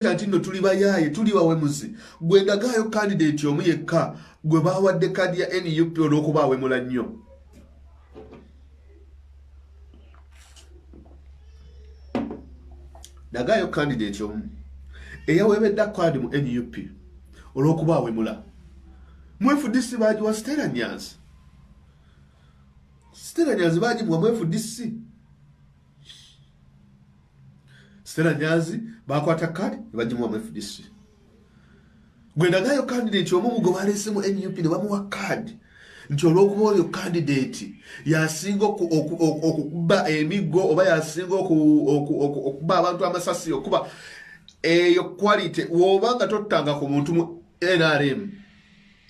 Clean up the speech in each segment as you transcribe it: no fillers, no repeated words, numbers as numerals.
Nti nno tuli bayaaye tuli bawemuzi gwe ndagaayo candidate omu yekka gwe baawadde kadi ya NUP olw'okuba awemula nnyo. Ndagaayo candidate omu eyawebedda kadi mu NUP olw'okuba awemula. Mu FDC baagiwa Stella Nyanzi. Stella Nyanzi baagimuwa mu FDC. Stella Nyanzi bakwata kadi bagimuwa mu FDC. Gwe ndagaayo candidate omu gwe baleese mu NUP ne bamuwa kadi nti olw'okuba oyo candidate yasinga okukuba emiggo oba yasinga okukuba abantu amasasi okuba eyo quality woba nga tottanga ku muntu mu NRM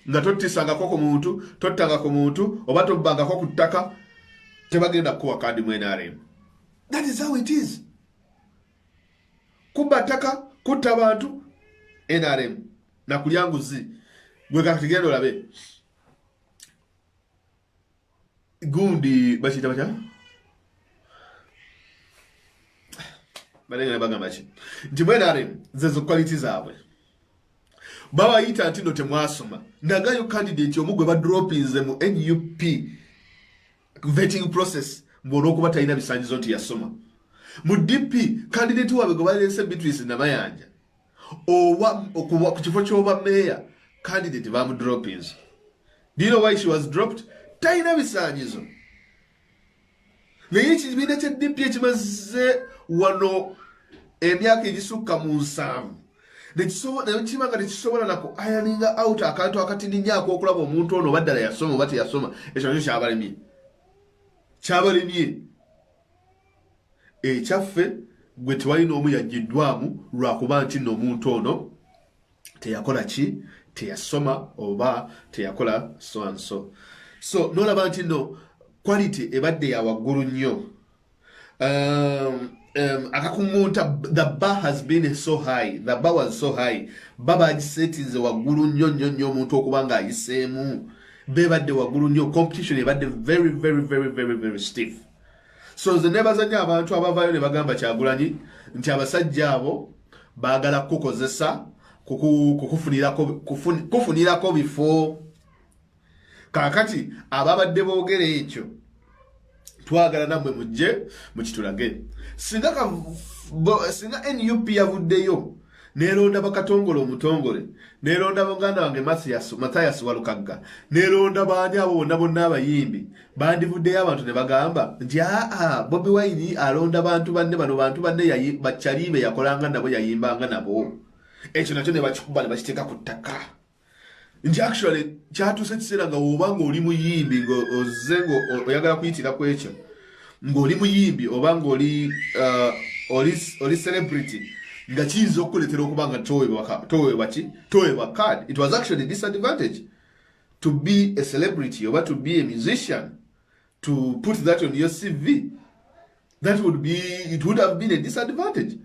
nga tottisangako ku muntu tottanga ku muntu oba tobbangako ku ttaka tebagenda kuwa kadi mu NRM. That is how it is. Kuba ttaka kutta abantu NRM na kulya nguzi gwe kati genda olabe gundi bakiyita batya balengera bagamba ki nti mu NRM zezo quality zaabwe babayita nti no temwasoma. Ndagayo candidate omu gwe badropinze mu NUP vetting process ng'olw'okuba talina bisanyizo nti yasoma. Mu DP candidate waabwe gwe baleese Beatrice Namayanja owa ku kifo ky'oba meya candidate bamudropinze. Do you know why she was dropped? Talina bisanyizo. Naye ekibiina kya DP ekimaze wano emyaka egisukka mu 7 nekibanga tekisobola naku ayaninga out akantu akatininyaako okulaba omuntu ono oba ddala yasoma oba teyasoma. Ekyo nakyo kyabalemye. Ekyaffe gwe tewali n'omu yaggiddwamu lwakuba nti nno omuntu ono teyakola ki teyasoma oba teyakola so and so. So n'olaba nti nno quality ebadde ya waggulu nnyo. Akakungunta, the bar has been so high. The bar was so high. Baba agisetinze waggulu nnyo omuntu okuba ng'ayiseemu. Bebadde waggulu nnyo. Competition ebadde very stiff. So nze nebazanya abantu abavaayo ne bagamba Kyagulanyi nti abasajja abo baagala kukozesa kufunirako bifo. Kaakati ababadde boogera ekyo twagala nammwe mujje mukitulage. Singa NUP yavuddeyo neeronda bakatongole omutongole neeronda baganda wange Mathias Walukagga neeronda baani abo bonna abayimbi bandivuddeyo abantu ne bagamba nti Bobi Wine alonda bantu banne bano bantu banne bakyalibe yakolanga nabo yayimbanga nabo. Ekyo nakyo ne bakikuba ne bakiteeka ku ttaka. Nti actually kyatuuse kiseera nga woba ng'oli muyimbi ng'ozze ng'oyagala kuyitira ku ekyo ng'oli muyimbi oba ng'oli oli celebrity nga kiyinza okukuleetera okuba nga toweebwa card. It was actually a disadvantage to be a celebrity oba to be a musician, to put that on your CV. It would have been a disadvantage.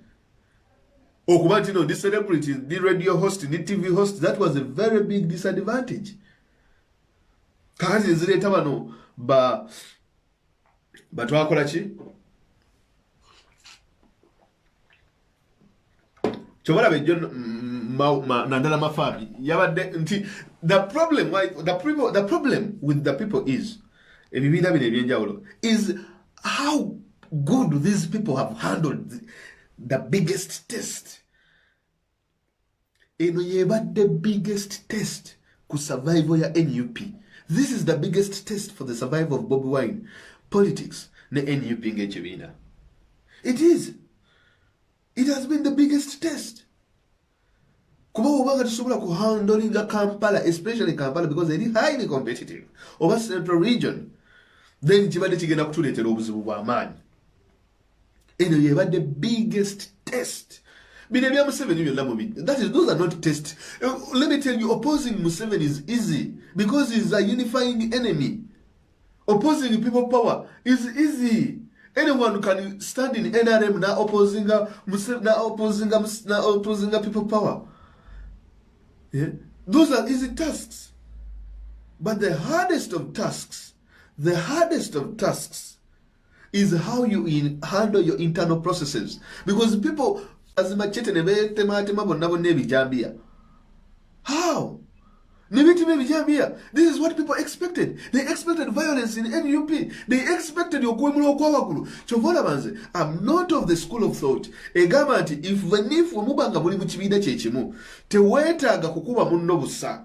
Okuba nti no, this celebrity, the radio host, the TV host, that was a very big disadvantage. Kakati nzireeta bano batwakola ki? Chobola bejo nandala mafabi yabadde nti the problem with the people is ebibiina bino ebyenjawulo is how good these people have handled the biggest test. Eno yebadde biggest test ku survival ya NUP. This is the biggest test for the survival of Bobi Wine politics ne NUP ng'ekibiina. It is. It has been the biggest test. Kuba obanga tusobola ku handling Kampala, especially Kampala, because it is highly competitive over Central Region, then kibadde kigenda kutuleetera obuzibu bw'amaanyi. Eno yebadde biggest test. Bino ebya Museveni byonna mubi. Those are not tests. Let me tell you, opposing Museveni is easy because he's a unifying enemy. Opposing people power is easy. Anyone can stand in NRM now opposing people power. Yeah? Those are easy tasks. But the hardest of tasks is how you handle your internal processes. Because people azimachete ne betematema bonna bonna ebijambiya. How? This is what people expected. They expected violence in NUP. They expected okwemula okwawagulu. Chovola banze, I'm not of the school of thought. Egamba nti if mubanga muli mu kibiina kyekimu, teweetaaga kukuba munno busa.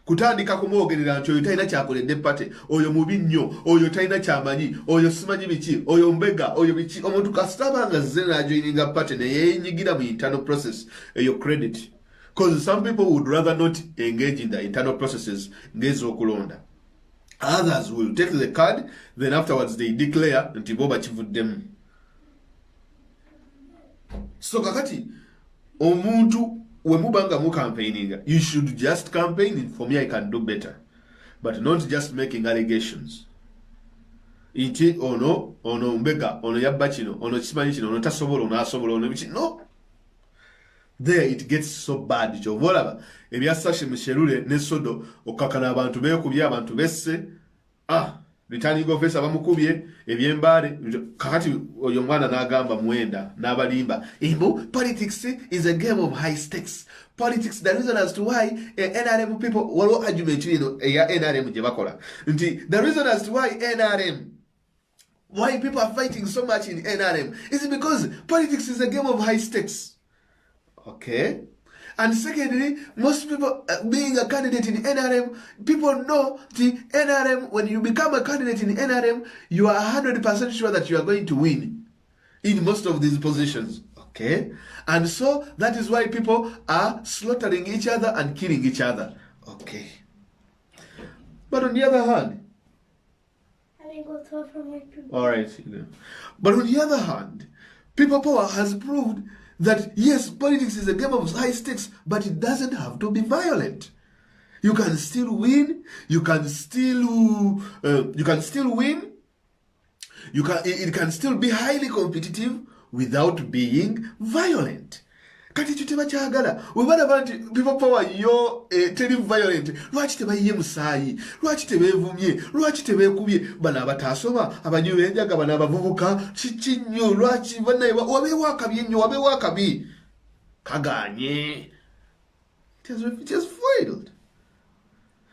Kutandika kumwogerera nti oyo talina kyakoledde pate, oyo mubi nnyo, oyo talina kyamanyi, oyo simanyi biki, oyo mbega, oyo biki. Omuntu kasitaba nga zze n'ajoininga pate ne yeenyigira mu internal process eyo credit. Because some people would rather not engage in the internal processes. Others will take the card, then afterwards they declare nti bo bakivuddemu. So kakati omuntu we mubanga mu campaigning, you should just campaign. For me, I can do better, but not just making allegations. Inti ono mbega ono yabba kino ono kimanyi kino ono tasobola ono asobola ono biki. No. There it gets so bad. Chovolaba ebya Sashe Misherule ne Sodo okakana abantu bekubye abantu besse returning officer bamukubye ebyembale kakati oyo mwana n'agamba mwenda n'abalimba imbo politics is a game of high stakes. Politics, the reason as to why NRM people walo argument ya NRM je bakola nti the reason as to why people are fighting so much in NRM is because politics is a game of high stakes. Okay. And secondly, most people being a candidate in NRM, people know the NRM, when you become a candidate in NRM, you are 100% sure that you are going to win in most of these positions. Okay. And so that is why people are slaughtering each other and killing each other. Okay. But on the other hand, all right. But on the other hand, people power has proved that yes, politics is a game of high stakes, but it doesn't have to be violent. You can still win. You can still win. It can still be highly competitive without being violent. Kati tuteba kyagala webana banti people power yo teri violent lwaki tebayiye musayi lwaki tebevumye lwaki tebekubye bana abatasoma abanyiwe enjaga bana abavubuka kikinyo lwaki bana wabewa akabi nnyo wabewa akabi kaganye. It has failed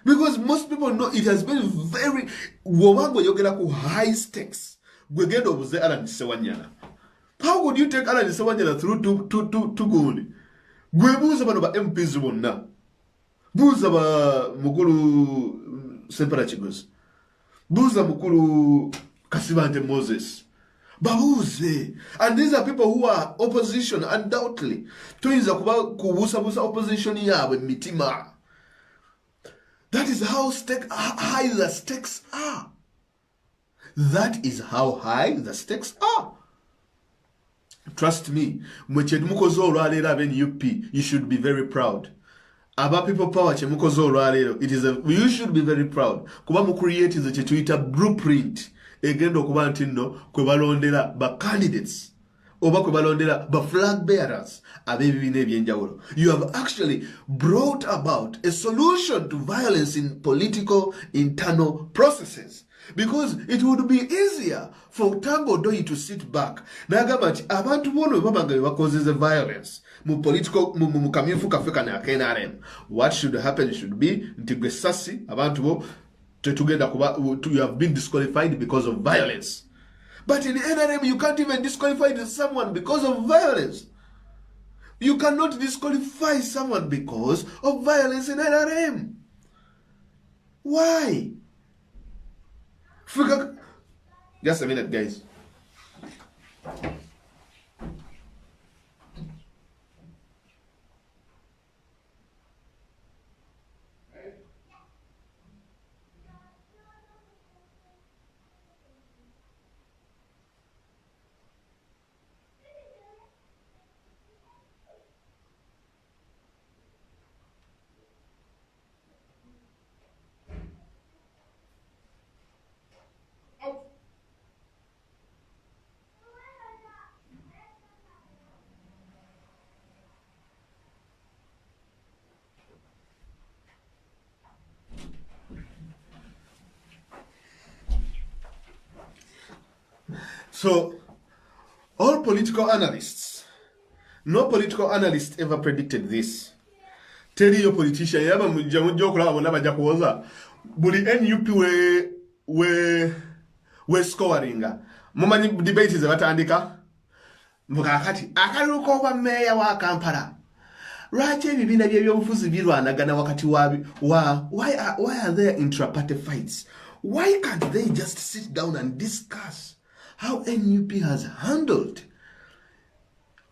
because most people know it has been very wobango yogera ku high stakes gwegendo obuze ala nisewanyana. How would you take Alan Sawanyana through to good? Gwebuza bano ba MPs bonna. Buza ba mukulu Separachigos. Buza mukulu Kasibante Moses. Babuze. And these are people who are opposition, undoubtedly. Tuinza kubusa opposition yawe mitima. That is how high the stakes are. That is how high the stakes are. Trust me, you should be very proud. About people power, you should be very proud. Kuba mu create is a Twitter blueprint. Egendo kuba ntino kwebalondera ba candidates. Oba kwebalondera ba flag bearers. Abebibine ebyenjawulo. You have actually brought about a solution to violence in political internal processes. Because it would be easier for Tambo Doi to sit back. Nagamba nti abantu bono babanga bakozeze violence mu political mu kamyufu kafeka na KNRM. What should happen should be nti gwe sasi abantu bo tetugenda kuba you have been disqualified because of violence. But in NRM you can't even disqualify someone because of violence. You cannot disqualify someone because of violence in NRM. Why? Just a minute, guys. So, all political analysts No political analyst ever predicted this. Teriyo politician yaba mujja okulaba bonna bajja kuwoza buli NUP we scoringa mumanyi debate ze batandika mukakati akaluko obwa meya wa Kampala lwaki ebibiina by'ebyobufuzi birwanagana wakati why are there intra-party fights? Why can't they just sit down and discuss how NUP has handled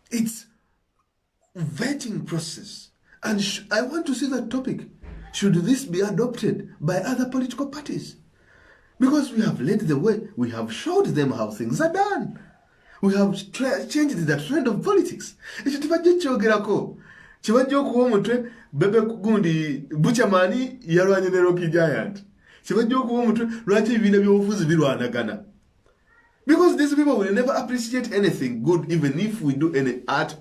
its vetting process? And I want to see that topic. Should this be adopted by other political parties? Because we have led the way. We have showed them how things are done. We have changed the trend of politics. Ekyo tibajja kyogerako. Kibajja okuwa omutwe Bebe Gundi Buchamani yalwanye ne Rocky Giant. Kibajja okuwa omutwe lwaki ebibiina by'obufuzi birwanagana. Because these people will never appreciate anything good even if we do any art.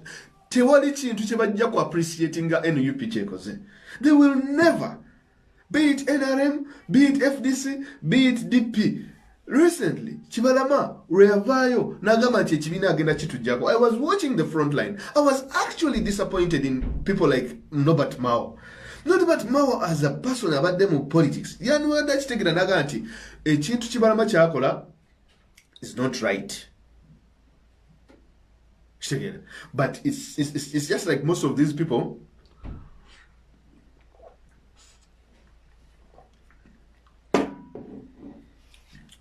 Tewali kintu kye bajja ku appreciating NUP kyekoze. They will never. Be it NRM, be it FDC, be it DP. Recently, Chibalama, Reavayo, Nagama Chechibina agenda chitujako. I was watching the front line. I was actually disappointed in people like Norbert Mao. Norbert Mao as a person about them of politics. Yanu that's taken an aganti. A chintu Chibalama chakola is not right. But it's just like most of these people.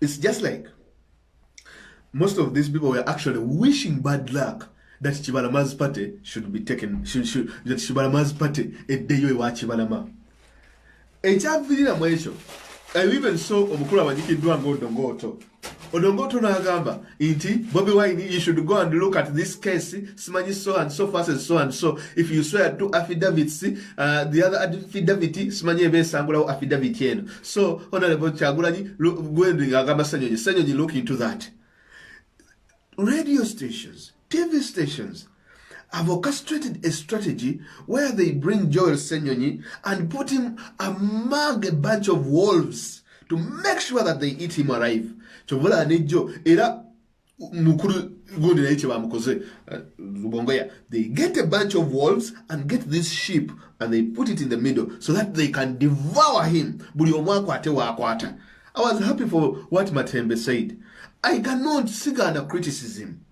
It's just like most of these people were actually wishing bad luck that Chibalama's party should be taken. That Chibalama's party a day wa Chibalama. I even saw Omukura Wajiki Duango Dongoto. Odongoto na agamba inti Bobby Wine, you should go and look at this case simanyi so and so fast and so and so. If you swear to affidavits, the other affidavit simanyi ebesangula affidavit yenu. So Honorable Kyagulanyi go and agamba Sanyonyi look into that. Radio stations, TV stations have orchestrated a strategy where they bring Joel Sanyonyi and put him among a bunch of wolves to make sure that they eat him alive. Chovola nejo era mukuru gundi na ichi bamukoze Lubongoya. They get a bunch of wolves and get this sheep and they put it in the middle so that they can devour him. Buli omwako ate wakwata. I was happy for what Matembe said. I cannot sigana criticism.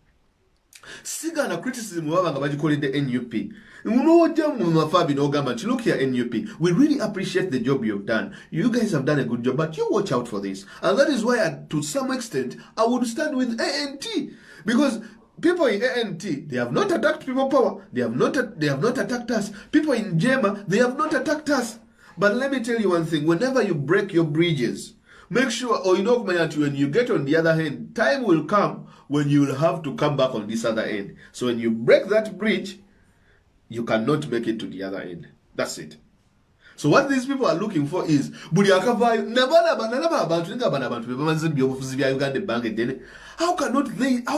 Sigana criticism wabanga bajikolede NUP. Look here, NUP. We really appreciate the job you've done. You guys have done a good job, but you watch out for this. And that is why, to some extent, I would stand with ANT. Because people in ANT, they have not attacked people power. They have not attacked us. People in JEMA, they have not attacked us. But let me tell you one thing. Whenever you break your bridges, make sure, or when you get on the other end, time will come when you will have to come back on this other end. So when you break that bridge, you cannot make it to the other end. That's it. So what these people are looking for is how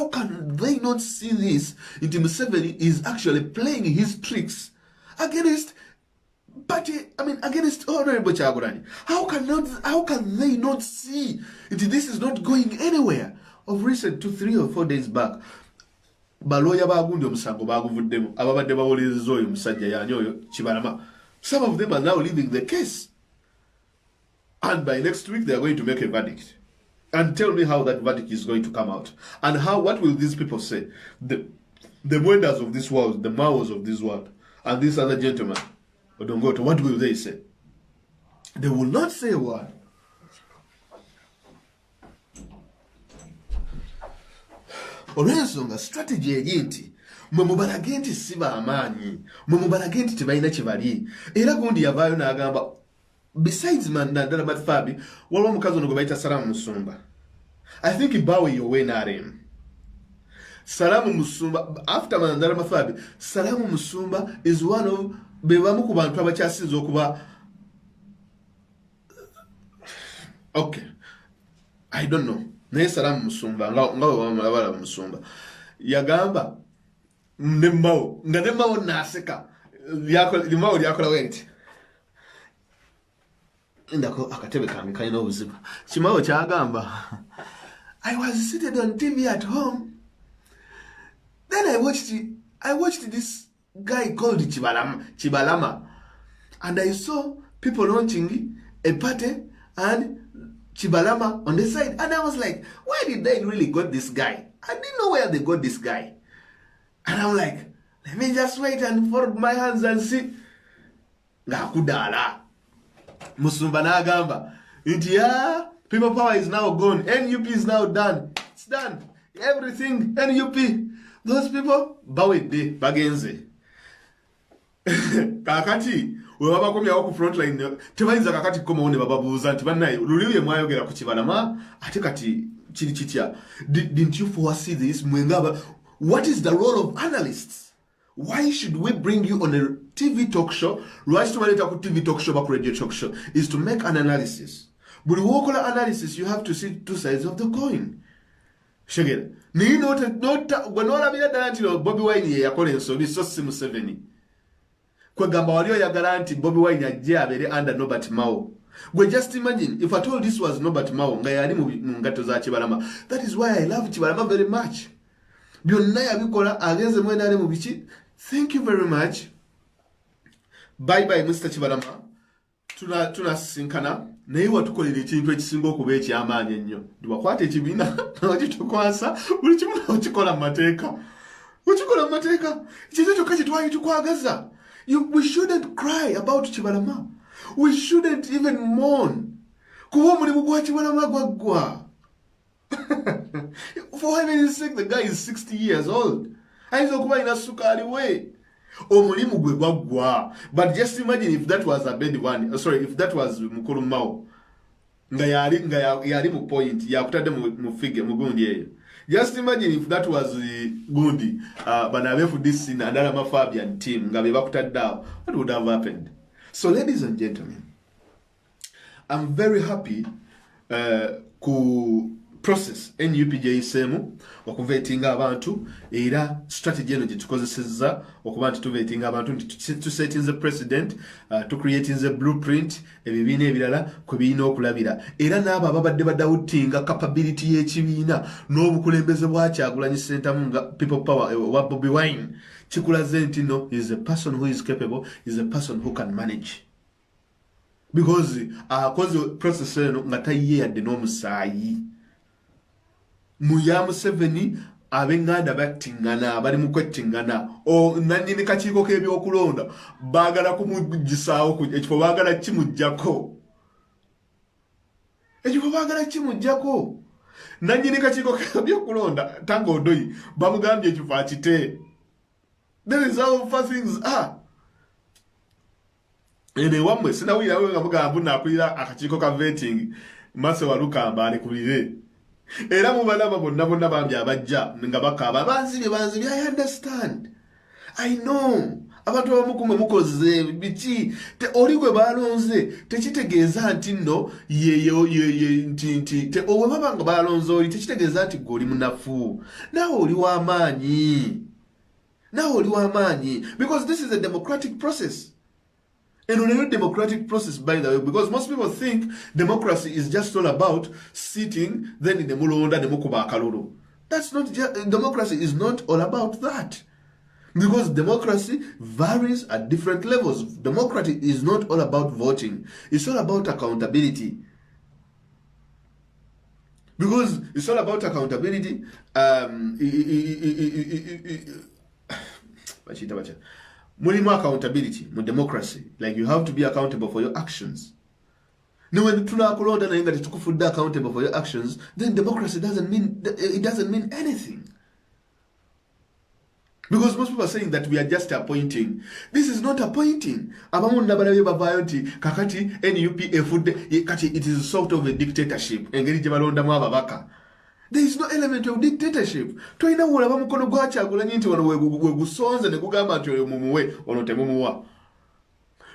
can they not see this? Inti Museveni is actually playing his tricks against against Honorable Kyagulanyi. How can they not see this is not going anywhere? Of recent 2, 3 or 4 days back, baloya bagundi omusango baguvuddemu ababadde bawuliriza oyo musajja yanyoyo Kibalama. Some of them are now leaving the case, and by next week they are going to make a verdict. And tell me how that verdict is going to come out, and what will these people say? The Mwendas of this world, the Maos of this world, and this other gentleman Odongoto, what will they say? They will not say a word. Olwensonga strategy ejinti mwe mubalage nti siba amaanyi, mwe mubalage nti tebalina kibali. Era gundi yavaayo n'agamba besides Mandala Matfabi waliwo omukazi ono gwe bayita Salamu Musumba. I think Bawe yowe n'arem. Salamu Musumba, after Mandala Matfabi, Salamu Musumba is one of bebamu ku bantu abakyasinze okuba okay, I don't know. Naye Salamu Musumba nga bamulabala Musumba yagamba Mao naseka Mao lyakola wenti ndako akatebe kange kalina obuzibu. Kimao kyagamba, I was seated on TV at home, then I watched I watched this guy called Chibalama, and I saw people launching a party and Chibalama on the side, and I was like, where did they really got this guy? I didn't know where they got this guy. And I'm like, let me just wait and fold my hands and see. Ngakudala. Musumba nagamba. India, people power is now gone. NUP is now done. It's done. Everything, NUP. Those people, bawede, bagenze. Kakati, webaba kumya waku frontline. Tebayinza kakati koma one bababuuza nti bannaye luliye mwayogera ku Kibalama ate kati chiri chitya. Didn't you foresee this? Mwengaba, what is the role of analysts? Why should we bring you on a TV talk show? Why should we talk TV talk show, back radio talk show? Is to make an analysis. But wokola analysis, you have to see two sides of the coin. Shagel. Ni nota when all of you Bobby Wine yakola ensobi so Museveni. Kwa gamba walio ya garanti Bobby Wine ajja abere under Norbert Mao. We just imagine if I told this was Norbert Mao nga yali mu ngato za Kibalama. That is why I love Kibalama very much. Byonna yabikola agenze mwenda ali mu biki. Thank you very much. Bye bye Mr. Kibalama. Tunasinkana naye watukolera ekintu ekisinga okuba eky'amaanyi ennyo. Ndiwakwata ekibiina n'okitukwasa buli kimu n'okikola mu mateeka. Okikola mu mateeka. Ekintu kyokka kye twali tukwagaza. We shouldn't cry about Kibalama. We shouldn't even mourn. Kuba omulimu gwa Kibalama gwaggwa. For heaven's sake, the guy is 60 years old. Ayinza okuba alina sukaali we. Omulimu gwe gwaggwa. But just imagine if that was a bad one. Sorry, if that was Mukulu Mao. Nga yali mu point. Yakutadde mu figure, mu gundi eyo. Just imagine if that was Gundi. Banabefu this in Adalama Fabian team. Nga bakutadde awo. What would have happened? So ladies and gentlemen, I'm very happy ku process NUPJSM okuvetinga abantu era strategy eno gitukozesezza okuba nti tuvetinga abantu nti tusetinze president to creating the blueprint ebibiina ebirala kwe birina okulabira era n'abo ababadde badawutinga capability y'ekibiina n'obukulembeze bwa Kyagulanyi Ssentamu nga people power wa Bobby Wine kikulaze nti no is a person who is capable, is a person who can manage. Because cause process eno nga tayiye yadde n'omusaayi Muya Museveni abenganda battingana bali mu kwettingana o nanyini kakiiko k'ebyokulonda baagala kumujisaawo ku ekifo baagala kimujjako nanyini kakiiko k'ebyokulonda Tango Odoyi bamugambye ekifo akite. There is how far things are. Ene wamwe sinawira we nga mugamba nakulira akakiiko ka vetting Mase Walukamba alikulire. Era mu balaba bonna bambye abajja nga bakaba banzibye I understand. I know. Abantu abamukumwe mukoze biki te oli gwe balonze tekitegeeza nti nno nti te owe babanga balonze oli tekitegeeza nti gwe oli munafu. Nawe oli w'amaanyi. Because this is a democratic process. And on a democratic process, by the way, because most people think democracy is just all about sitting, then in the mulonda, the mukuba kalulu. That's not, democracy is not all about that. Because democracy varies at different levels. Democracy is not all about voting. It's all about accountability. Because it's all about accountability. Mulimu accountability, mu democracy. Like you have to be accountable for your actions. Now when tunakulonda na inga tukufudda accountable for your actions, then democracy doesn't mean anything. Because most people are saying that we are just appointing. This is not appointing. Abamu nabalabe bavayo nti kakati NUP efudde kati it is sort of a dictatorship. Engeri gye balondamu ababaka. There is no element of dictatorship. Toina wulaba mukono gwa Kyagulanyi nti wano wegusonze ne gugamba nti oyo mumuwe ono temumuwa.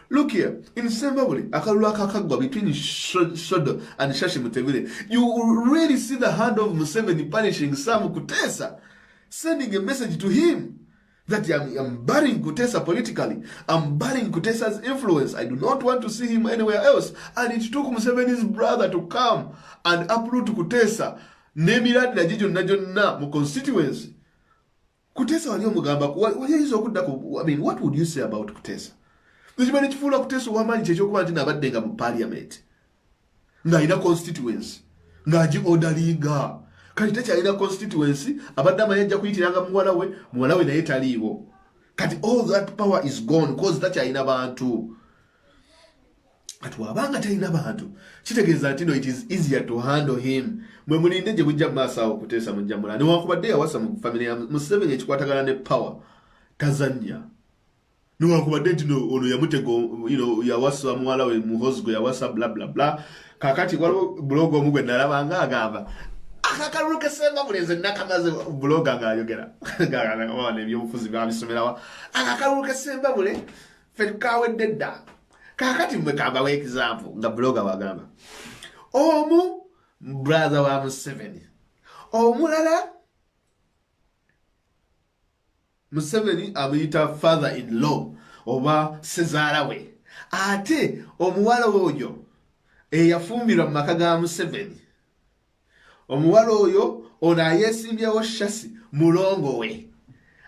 Look here, in Zimbabwe, akalulu akakagwa between Shodo and Shashi Mutevile, you really see the hand of Museveni punishing Sam Kutesa, sending a message to him that I'm barring Kutesa politically. I'm barring Kutesa's influence. I do not want to see him anywhere else. And it took Museveni's brother to come and uproot Kutesa. Nemiradi na jijo na jonna mu constituency. Kuteesa wali omugamba wali ayinza okudda ku, I mean, what would you say about Kuteesa? Ekimanyi kifuula Kuteesa ow'amaanyi kyekyokuba nti nabaddenga mu parliament ng'alina constituency ng'agi odalinga kati tekyalina constituency abadde amanyi ajja kuyitiranga muwala we naye taliiwo kati all that power is gone cause takyalina bantu. Kati wabanga talina bantu kitegeeza nti no it is easier to handle him. Mwe mulinde gye mujja mu maaso awo Kuteesa mujja mulala newankubadde yawasa mu family ya Museveni ekikwatagana ne power tazannya newankubadde nti ono yamutego yawasa muwala we Muhozgo yawasa bla bla bla. Kakati waliwo bulogo omugwe nalaba nga agamba akakalulu kesemba bulenze nakamaze buloga ng'ayogera ng'awana ebyobufuzi babisomerawa akakalulu kesemba bule fe tukawedde dda. Kakati mwe kambawo example nga buloga wagamba omu brother wa Museveni omulala Museveni amuyita father in law oba sezaala we ate omuwala oyo eyafumbirwa mu maka ga Museveni omuwala oyo ono ayeesimbyewo shasi mulongo we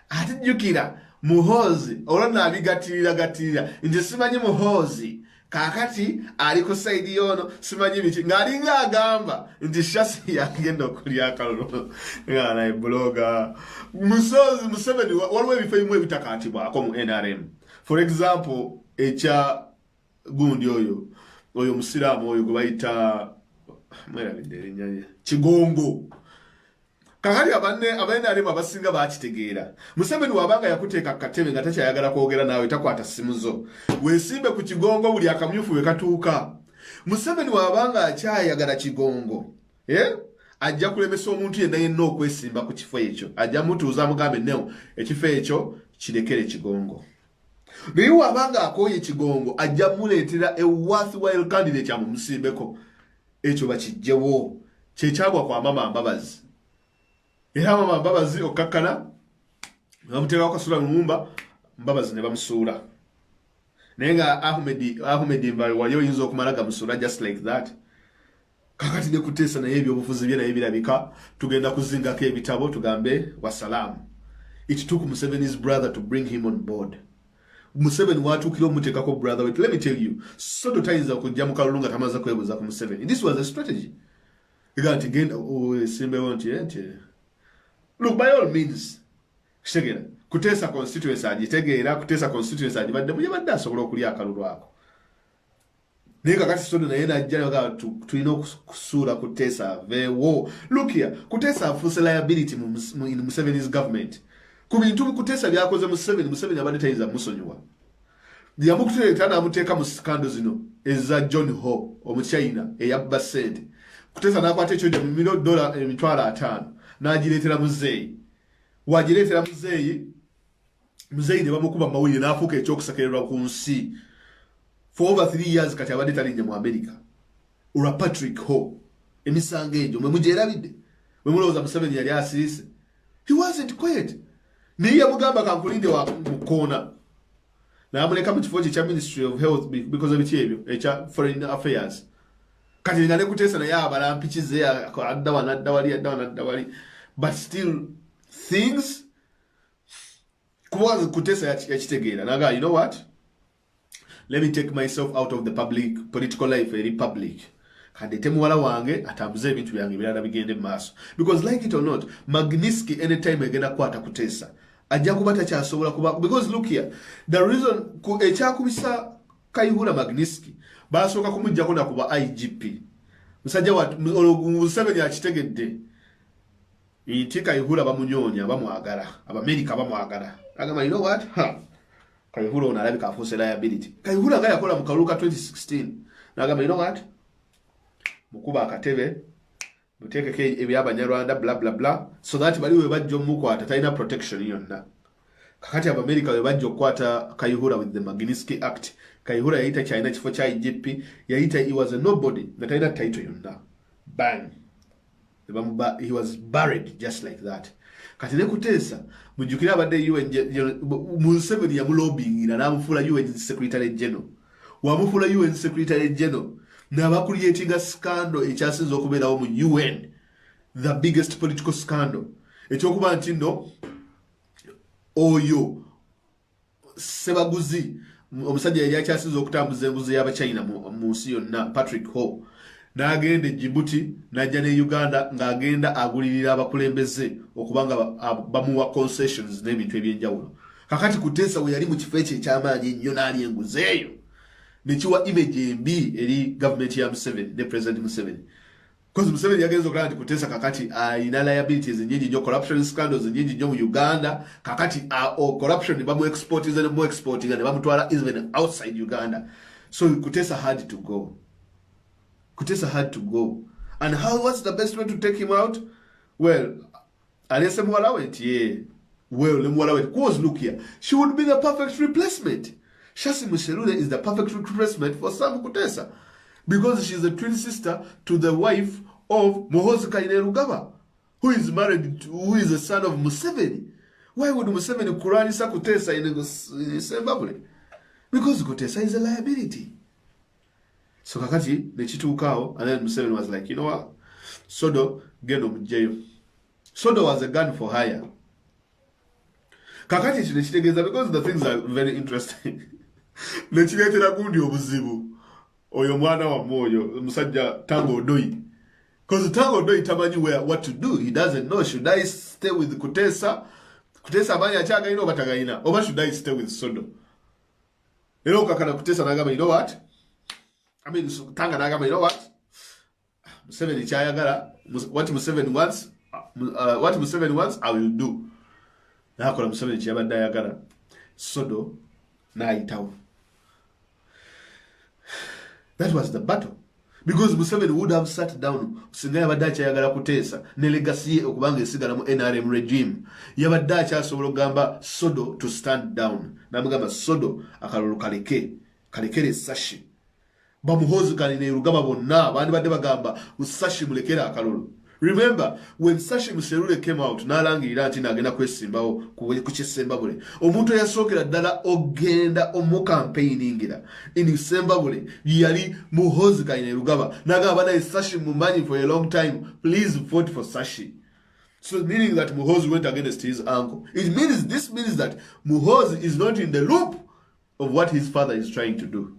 ate jjukira Muhoozi olwo abigatirira nti simanyi Muhoozi kakati ali ku saidi yono simanyi biki ng'alinga agamba nti shasi yagenda okulya akalulu ng'anaye buloga Museveni waliwo ebifo ebimu ebitakatibwako mu NRM. For example ekya gundi oyo musiraamu oyo gwe bayita mwerabidde erinnya Kigongo. Kakati abanNRM abasinga bakitegeera. Museveni wabanga yakuteeka katebe nga takyayagala kwogera naawe takwata simu zo. Weesimbe ku Kigongo buli akamyufu we katuuka. Museveni wabanga akyayagala Kigongo. Ajja kulemesa omuntu yenna okwesimba ku kifo ekyo. Ajja mutuuza mugambe nnewo ekifo ekyo kirekere Kigongo. Naye wabanga akooye Kigongo ajja muleetera a worthwhile candidate amumusimbeko. Ekyo bakijjewo. Kyekyagwa kwa Mama Mbabazi. Era Mama Mbabazi okakkana bamuteeka wakasula lumumba Mbabazi ne bamusuula. Naye nga Ahmed Mbaye wali oyinza okumala gamusuula just like that. Kakati ne Kuteesa naye ebyobufuzi bye naye birabika tugenda kuzingako ebitabo tugambe wasalamu. It took Museveni's brother to bring him on board. Museveni watuukira omuteekako brother we. Let me tell you, Sodo tayinza okujja mu kalulu nga tamaze kwebuuza ku Museveni. This was a strategy. Egati genda simbewo nti look, by all means kitegeera Kuteesa constituency agitegeera Kuteesa constituency agibadde muyabadde asobola okulya akalulu ako. Naye kakati Sodo naye najja tulina okusuula Kuteesa veewo. Look here, Kuteesa afuuse liability in Museveni's government. Ku bintu Kuteesa byakoze Museveni abadde tayinza musonyiwa. Yamukuteeta n'amuteeka mu skando zino eza John Ho omuchina eyabba ssente. Kuteesa n'akwata ekyo gya $5,000 n'agireetera Muzeeyi. Wagireetera Muzeeyi ne bamukuba mawulire n'afuuka ekyokusekererwa ku nsi. For over 3 years kati abadde talinnya mu America. Olwa Patrick Ho. Emisango egyo mwe mugyerabidde. Mwe mulowooza Museveni yali asirise. He wasn't quiet. Naye yamugamba kankulinde wa mukoona. N'amuleka mu kifo kye kya Ministry of Health because of ekyo ebyo ekya Foreign Affairs. Kati nga ne Kuteesa naye abalampikize adda wali. But still things kuba Kuteesa yakitegeera naga, you know what? Let me take myself out of the public political life, a republic. Kandete muwala wange atambuze ebintu byange birala bigende mu maaso. Because like it or not, Magnitsky anytime agenda kwata Kuteesa ajja kuba takyasobola kuba, because look here, the reason ekyakubisa Kayihura Magnitsky basooka kumuggyako na kuba IGP. Musajja wa Museveni akitegedde nti Kayihura bamunyoonya bamwagala, Abamerika bamwagala. Agamba, you know what? Kayihura ono alabika afuuse liability. Kayihura nga yakola mu kalulu ka 2016. N'agamba, you know what? Mukuba akatebe muteekeko eby'Abanyarwanda bla bla bla, so that bali we bajja omukwata talina protection yonna. Kakati Abamerika we bajja okukwata Kayihura with the Magnitsky Act. Kayihura yayita kyalina kifo kya IGP, yayita he was a nobody nga talina title yonna. Bang. He was buried just like that. Kati ne Kuteesa mujjukira abadde UN Museveni yamulobingira n'amufuula UN Secretary General. Wamufuula UN Secretary General n'abakuliyetinga scandal ekyasinza okubeerawo mu UN, the biggest political scandal. Ekyokuba nti nno oyo Sebaguzi omusajja yali akyasiza okutambuza enguzi y'Abachina mu nsi yonna Patrick Ho n'agenda e Djibouti n'ajja ne Uganda ng'agenda agulirira abakulembeze okubanga bamuwa concessions n'ebintu eby'enjawulo. Kakati Kuteesa we yali mu kifo ekyo eky'amaanyi ennyo n'ali enguzi eyo nekiwa image embi eri gavumenti ya Museveni ne President Museveni. Because Museveni yagenza okulaba nti Kuteesa kakati ayina liabilities nyingi nnyo, corruption scandals nyingi nnyo mu Uganda. Kakati corruption bamu exporting ne bamutwala even outside Uganda. So Kuteesa had to go. Kuteesa had to go. And what's the best way to take him out? Well, Alese Muwala yeah. Well, Muwala because look here, she would be the perfect replacement. Shashi Mushelule is the perfect replacement for Sam Kuteesa because she's a twin sister to the wife of Muhoozi Kainerugaba, who is married to, who is the son of Museveni. Why would Museveni kuranisa Kuteesa in Zimbabwe? Because Kuteesa is a liability. So kakati nechituukao, and then Museveni was like, you know what? Sodo geno mujeyo. Sodo was a gun for hire. Kakati chinechitegeeza because the things are very interesting. Nechiretera gundi obuzibu. Oyo mwana wa moyo musajja Tango Odoi. Because Tango Odoi tamanyi what to do. He doesn't know. Should I stay with Kuteesa? Kuteesa abanye achaga ino batagayina. Or should I stay with Sodo? Ero kakana Kuteesa nagamba, you know what? I mean, Tanga nagamba, you know what? Museveni chayagala. What Museveni wants, I will do. Nakola Museveni chiyabadde ayagala. Sodo naayitawo. That was the battle. Because Museveni would have sat down singa yabadde akyayagala Kuteesa ne legacy ye okubanga esigala mu NRM regime. Yabadde akyasobola okugamba Sodo to stand down. Namugamba Sodo akalulu kalekere Sashi. Bamuhoozi Kainerugaba bonna bandi badde bagamba Sashi mulekere akalulu. Remember, when Sashi Muserule came out, n'alangirira nti n'agenda kwesimbawo ku Zimbabwe. Omuntu yasookera ddala ogenda omucampaigningira in Zimbabwe yali Muhoozi Kainerugaba. N'agamba naye Sashi mumanyi for a long time, please vote for Sashi. So meaning that Muhoozi went against his uncle. This means that Muhoozi is not in the loop of what his father is trying to do.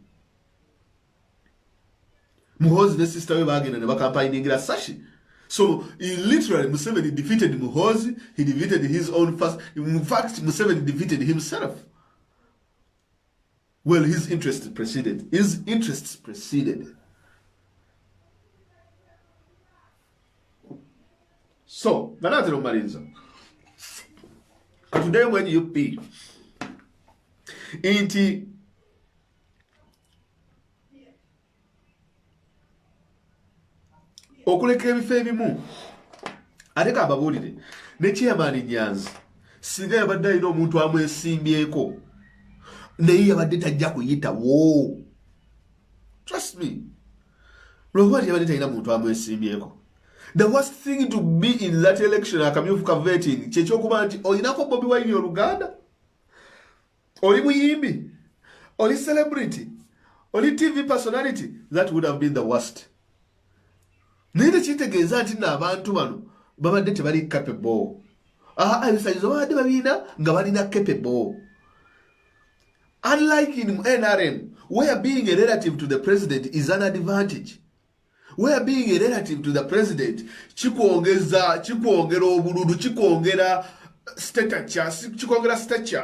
Muhoozi ne sister we bagenda ne bakampainingira Sashi. So, Museveni defeated Muhoozi, he defeated his own first. In fact, Museveni defeated himself. Well, his interests preceded. So, Nanatero Marinza. Today when you pay, inti okuleka ebifo ebimu ate kababuulire ne chairman Nyanzi singa yabadde alina omuntu amwesimbyeko naye yabadde tajja kuyitawo. Trust me. Lwaki yabadde talina muntu amwesimbyeko? The worst thing to be in that election akamyufu voting kyekyokuba nti olinako Bobi Wine Oluganda, oli muyimbi, oli celebrity, oli TV personality. That would have been the worst. Nende kitegeeza nti n'abantu bano babadde tebali capable. Ebisalizo babadde babina nga balina capable. Unlike in NRM, where being a relative to the president is an advantage. Where being a relative to the president chikwongera obululu, chikwongera stature,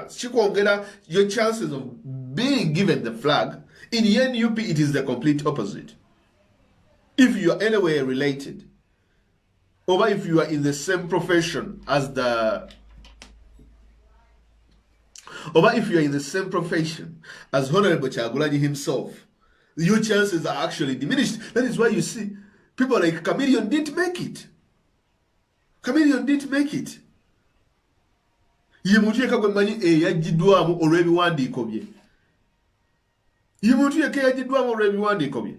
chikwongera your chances of being given the flag. In NUP, it is the complete opposite. If you are anywhere related, or if you are in the same profession as Honorable Kyagulanyi himself, your chances are actually diminished. That is why you see people like Chameleon didn't make it. Ye muntu yekka gwe mmanyi eyaggyiddwamu olw'ebiwandiiko bye.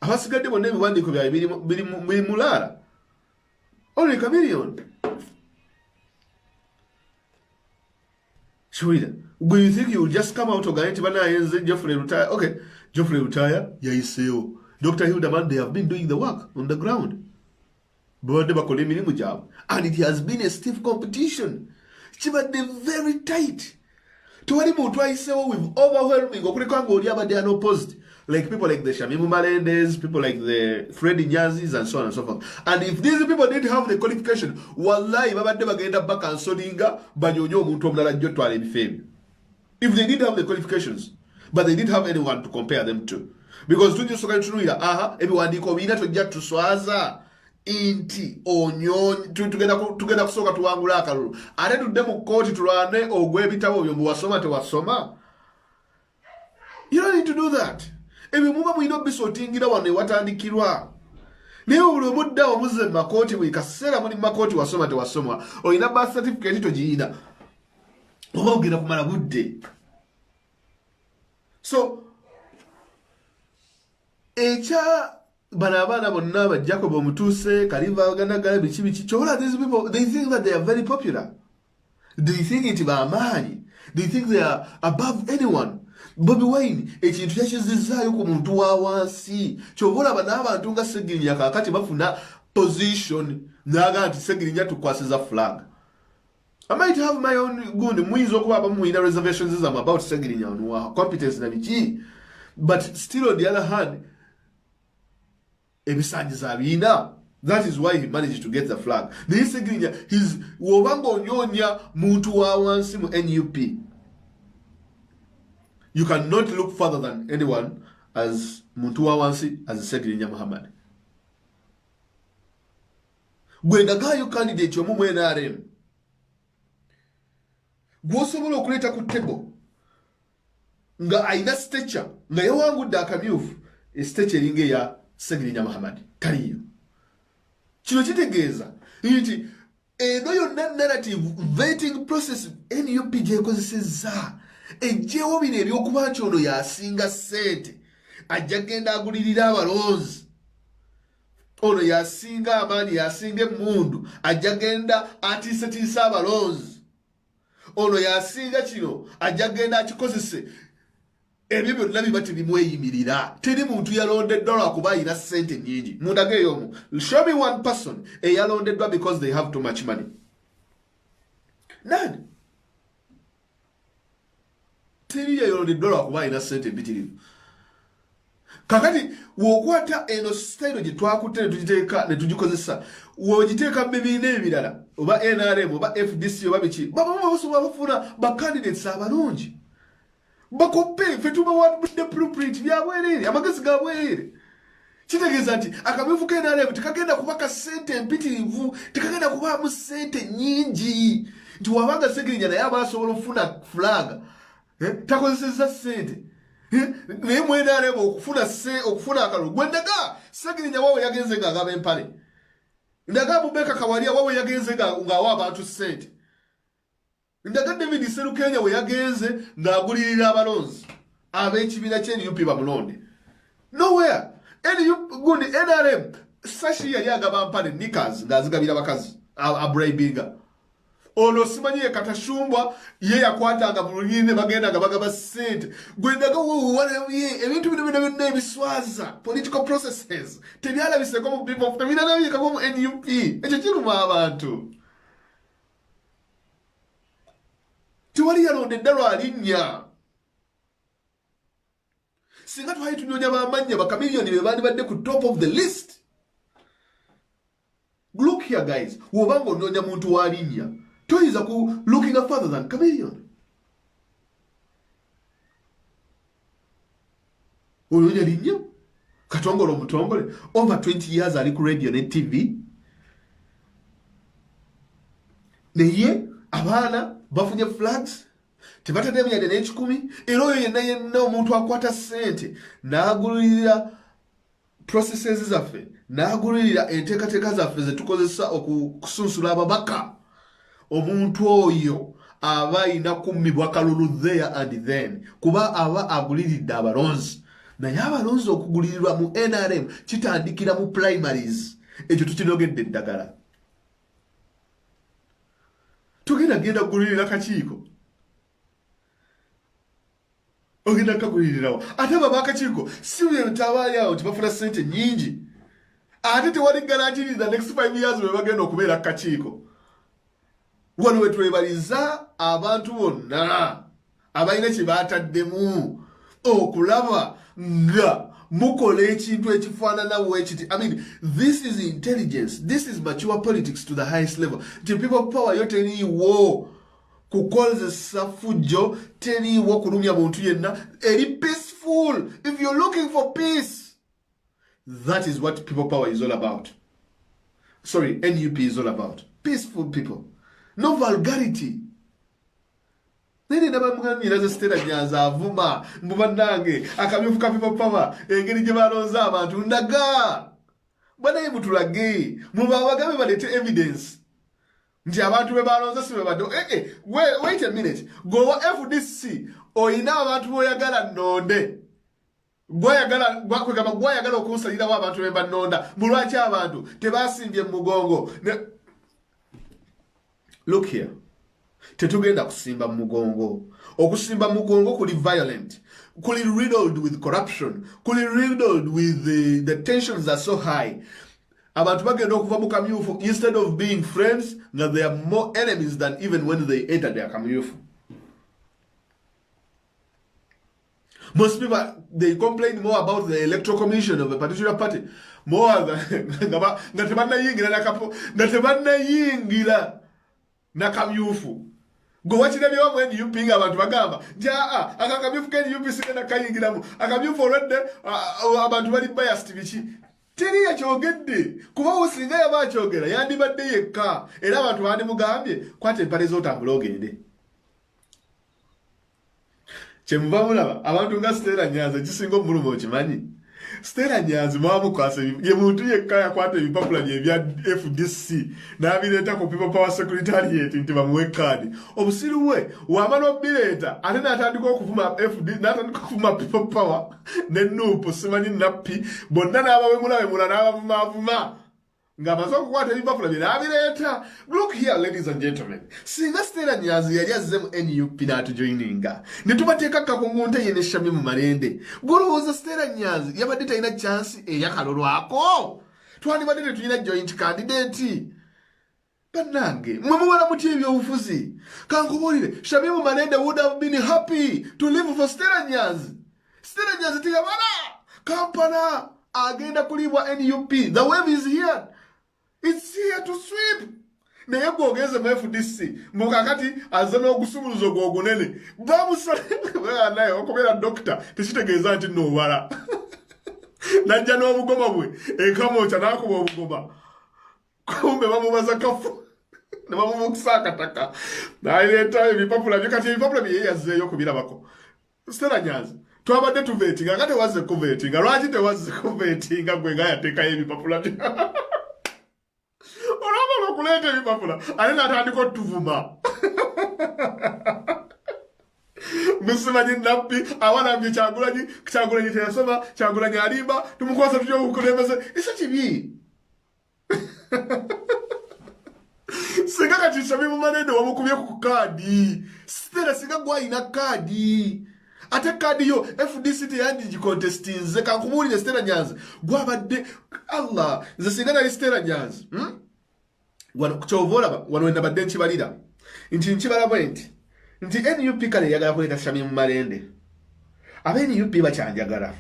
Abasigadde bonna ebiwandiiko byabwe biri mulaala. Only Chameleon. Shwida. Do you think you will just come out and say Geoffrey Rutaya? Okay, Geoffrey Rutaya, yaiseo. Dr. Hildeman, they have been doing the work on the ground. And it has been a stiff competition. kibadde very tight. Tewali muntu ayiseewo with overwhelming okuleka nga oli abadde unopposed. Like people like the Shamimu Malendes, people like the Freddy Nyazis, and so on and so forth. And if these people didn't have the qualification, wallahi babadde bagenda back and solinga banyonyo omuntu omulala jjo twala ebifeebi. If they didn't have the qualifications, but they didn't have anyone to compare them to. Because tujja tunuira ebiwandiiko biina tojja tuswaza inti onyonyi tugenda kusooka tuwangula akalulu. Ate tudde mu kkooti tulwane ogw'ebitabo byo muwasoma tewasoma. You don't need to do that. Ebyo muba mulina obisootingira wano ewatandikirwa. Naye buli omudda omuzze mu makooti buli kaseera muli mu makooti wasoma tewasomwa. Olina birth certificate togiyina. Oba ogenda kumala budde. So, ekya bano abaana bonna ba Jacob Omutuse, Kaliva Ganagala, biki kyola, these people, they think that they are very popular. They think nti bamaanyi. They think they are above anyone. Bobi Wine, ekintu kyakizizaayo ku muntu wa wansi. Kyova olaba n'abantu nga Segirinya kaakati bafuna position n'aga nti Segirinya tukwasiza flag. I might have my own good muyinza okuba abamu muyina reservations about Segirinya ono competence na biki. But still on the other hand, ebisanyiza abina. That is why he managed to get the flag. Naye Segirinya, he's wobanga onyonya muntu wa wansi mu NUP. You cannot look further than anyone as muntu wa wansi as Segirinya Muhammad. Gwendagayo candidate yomu mu NRM. Gwosobola okuleta ku table nga aina stature nga yawangudde akamyufu stature eringa eya Segirinya Muhammad taliyo. Kino kitegeeza nti eno yonna narrative vetting process NUP gyekozesezza ejjeewo bino ebyokuba nti ono yasinga ssente ajja genda agulirira abalonzi, ono yasinga amaanyi yasinga emmundu ajja genda atiisetiisa abalonzi, ono yasinga kino ajja genda akikozese. Ebyo byonna biba tebimweyimirira. Teri muntu yalondeddwa lwakuba alina ssente nnyingi. Mundage omu. Show me one person eyalondeddwa because they have too much money. None. Teri yalondeddwa lwakuba alina ssente mpitirivu. Kakati wokwata eno style gye twakutte ne tugiteeka ne tugikozesa. Wogiteeka mu bibiina ebirala oba NRM oba FDC oba biki. Baba basobola bafuna ba candidates abalungi. Bakope fe tubawadde blueprint byabwerere amagezi gabwerere. Kitegeeza nti akamyufu ke NRM tekagenda kubaka ssente mpitirivu, tekagenda kubaamu ssente nnyingi. Nti wabanga Segirinya naye aba asobola okufuna flag takozesezza ssente. Naye mu NRM okufuna akalulu gwendaga Segirinya wawe yagenze nga agaba empale. Ndaga Bubeka Kawalia wawe yagenze ng'awa abantu ssente. Ndaga David Serukenya we yagenze ng'agulirira abalonzi ab'ekibiina ky'NUP bamulonde. Nowhere. NRM Sashi yali agaba mpale Nickers ng'azigabira bakazi abraibinga. Ono simanyi ye Katashumbwa ye yakwatanga mu lunyine bagenda nga bagaba ssente. Gwendaga walabiye ebintu bino byonna ebiswaza political processes tebyalabiseko mu people tebyalabikako mu NUP. Ekyo kiruma abantu. Tiwali yalondedda lwalinnya. Singa twali tunyonya b'amannya bakamiliyoni be bandibadde ku top of the list. Look here guys, wobanga onyonya muntu walinnya toyinza ku looking further than chameleon. Onyonya linnya Katongole omutongole over 20 years ali ku radio ne TV. Naye abaana bafunye flags tebatadde myade n'ekikumi era oyo yenna omuntu akwata ssente n'agulirira processes zaffe n'agulirira enteekateeka zaffe ze tukozesa okusunsula ababaka. Omuntu oyo aba alina kummibwa kalulu there and then kuba aba aguliridde abalonzi. Naye abalonzi okugulirirwa mu NRM kitandikira mu primaries. Ekyo tukinogedde eddagala. Tugenda kugulirira kakiiko. Ogenda kagulirirawo. Ate baba akakiiko si bintu abaali awo tibafuna ssente nnyingi. Ate tewali guarantee the next 5 years we bagenda okubeera kakiiko. wano wetwebaliza abantu bonna abalina kye baataddemu okulaba nga mukola ekintu ekifaanana wekiti. I mean, this is intelligence, this is mature politics to the highest level. Nti people power yo teriiwo kukozesa fujjo, teriiwo kulumya muntu yenna, eri peaceful. If you're looking for peace, that is what people power is all about. Sorry, NUP is all about. Peaceful people. No vulgarity. Nini nabamugambira ze Stella Nyanzi avuma mubannange akamyufuka people power engeri gye balonza abantu ndaga. Bwana ye mutulage mubabagambe balete evidence. Nti abantu be balonza sibe bado. Wait a minute. Go FDC oyina abantu boyagala nonde. Gwayagala okusalira wa abantu bemba nonda. Mulwachi abantu tebasimbye mugongo. Look here. Tetugenda kusimba mugongo. Okusimba mugongo kuli violent. Kuli riddled with corruption. Kuli riddled with the tensions are so high. Abantu bagenda okuva mu kamyufu, instead of being friends, now they are more enemies than even when they enter their kamyufu. Most people, they complain more about the electoral commission of a particular party. More than Natemana yingira na kamyufu. Go watch them when you ping abantu bagamba. Ja akakamyufu ke UP sigenda kayingiramu. Akamyufu already abantu bali biased bichi. Teri yakyogedde kuba osinga yabakyogera yandibadde yekka era abantu bandi mugambye kwate empale z'otambula ogende. Kyemuva mulaba abantu nga Stella Nyanzi kisinga omulumo okimanyi. Stella Nyanzi mwamukwasa ye muntu yekka yakwata ebipapula bye ebya FDC n'abireeta ku People Power Secretariat nti bamuwe kaadi. Obusiru we wamala obireeta ate n'atandika okuvuma FD n'atandika okuvuma People Power ne NUP simanyi nappi bonna n'abawemula n'abavuma nga amaze okukwata ebipapula bye n'abireeta. Look here, ladies and gentlemen, singa Stella Nyanzi yali azze mu NUP n'atujoininga ne tubateeka kakungunta ye ne Shamim Malende, gwolowooza Stella Nyanzi yabadde talina chansi eyakalolwako? Twandibadde tetulina joint candidate. Bannange mwe muwala muti ebyobufuzi. Kankubuulire, Shamim Malende would have been happy to live for Stella Nyanzi. Stella Nyanzi tiyabala Kampala agenda kulibwa NUP. The wave is here. It's here to sweep. Naye gwogeze mu FDC mukakati aze n'ogusumuluzo gwogunene bamusole naye okubeera dokita tekitegeeza nti nowala najja n'obugoma bwe enkamooca n'akuba obugoma kumbe bamubaza kafu ne bamubukisa akataka n'aleeta ebipapula bye kati ebipapula bye yazzeeyo okubirabako. Stella Nyanzi twabadde tuveetinga nga tewazze kuveetinga. Lwaki tewazze kuveetinga gwe nga yateekayo ebipapula bye olaba okuleeta ebipapula ate n'atandika otuvuma musimanyi nappi awalambye Kyagulanyi teyasoma Kyagulanyi alimba tumukwasa tutya obukulembeze. Ese kibi singa kati Shamim Malende wamukubye ku kaadi. Stella singa gwayina kaadi ate kaadi yo FDC teyandikontestinze. Kankubuulire Stella Nyanzi gwabadde Allah nze singa nali Stella Nyanzi wano kyovolaba wano wenda badde nkibalira nti nkibalaba nti NUP kale yagala kuleeta Shamim Malende. NUP bakyanjagala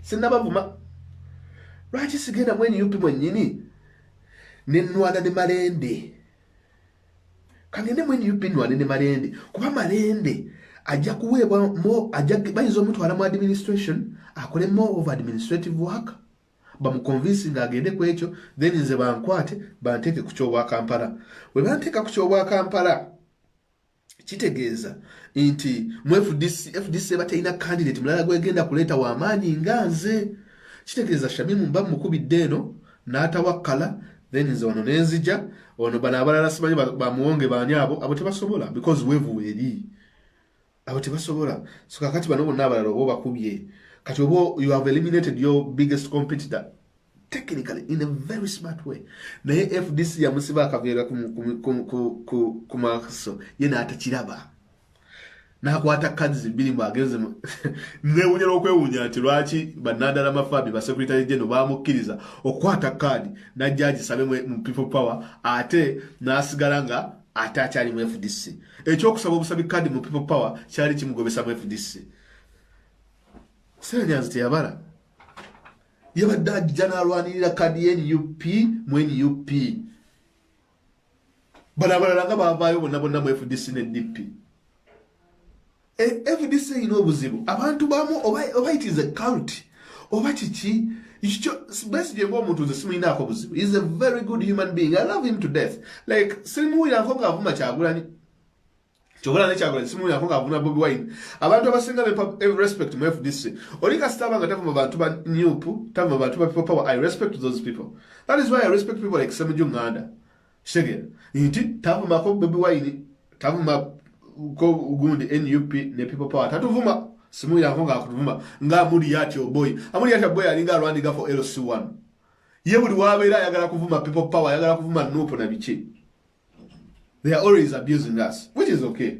sinnabavuma. Lwaki sigenda mu NUP mwennyini nenwana ne Malende? Kagende mu NUP nwane ne Malende kuba Malende ajja kuweebwa bayinza omutwala mu administration akole more of administrative work bamuconvince nga agende ku ekyo then nze bankwate banteeke ku kyobwa Kampala. We banteeka ku kyobwa Kampala kitegeeza nti mu FDC batalina candidate mulala gwegenda kuleeta w'amaanyi nga nze. Kitegeeza Shamim mba mukubidde eno n'atawakkala then nze ono nenzija ono bano abalala simanyi bamuwonge baani abo tebasobola because weevu weeri abo tebasobola. So kakati bano bonna abalala oba bakubye kati oba you have eliminated your biggest competitor technically in a very smart way. Naye FDC yamusiba akaveera ku maaso ye n'atakiraba n'akwata kadzi bbiri mwagenze newunyala okwewuunya nti lwaki bannandala Mafabi ba Secretary General bamukkiriza okukwata kaadi najja agisabe mu People Power ate n'asigala nga ate akyali mu FDC ekyokusaba obusabi kadi mu People Power kyali kimugobesa mu FDC. Ssenyanzi teyabala yabadde ajja n'alwanirira kadi NUP mu NUP balabalala nga baavaayo bonna mu FDC ne DP. FDC ino obuzibu abantu bamu oba it is a cult oba kiki Besigye ng'omuntu nze simulinaako buzibu. He's a very good human being. I love him to death. Like simuwulirako ng'avuma Kyagulanyi. Kyobola ne Kyagulanyi simuwulirako ng'avuma Bobi Wine. Abantu abasinga respect mu FDC. Oli kasita abanga tavuma bantu ba Nyupu, tavuma bantu ba People Power. I respect those people. That is why I respect people like Ssemujju Nganda. Shege. Nti tavuma ko Bobi Wine, tavuma ko ugundi NUP ne People Power. Tatuvuma simuwulirako ng'akutuvuma nga Amuriat Oboy. Amuriat Oboy alinga alwandiga for LC1. Ye buli wabeera ayagala kuvuma People Power, ayagala kuvuma Nuupu na biki. They are always abusing us, which is okay.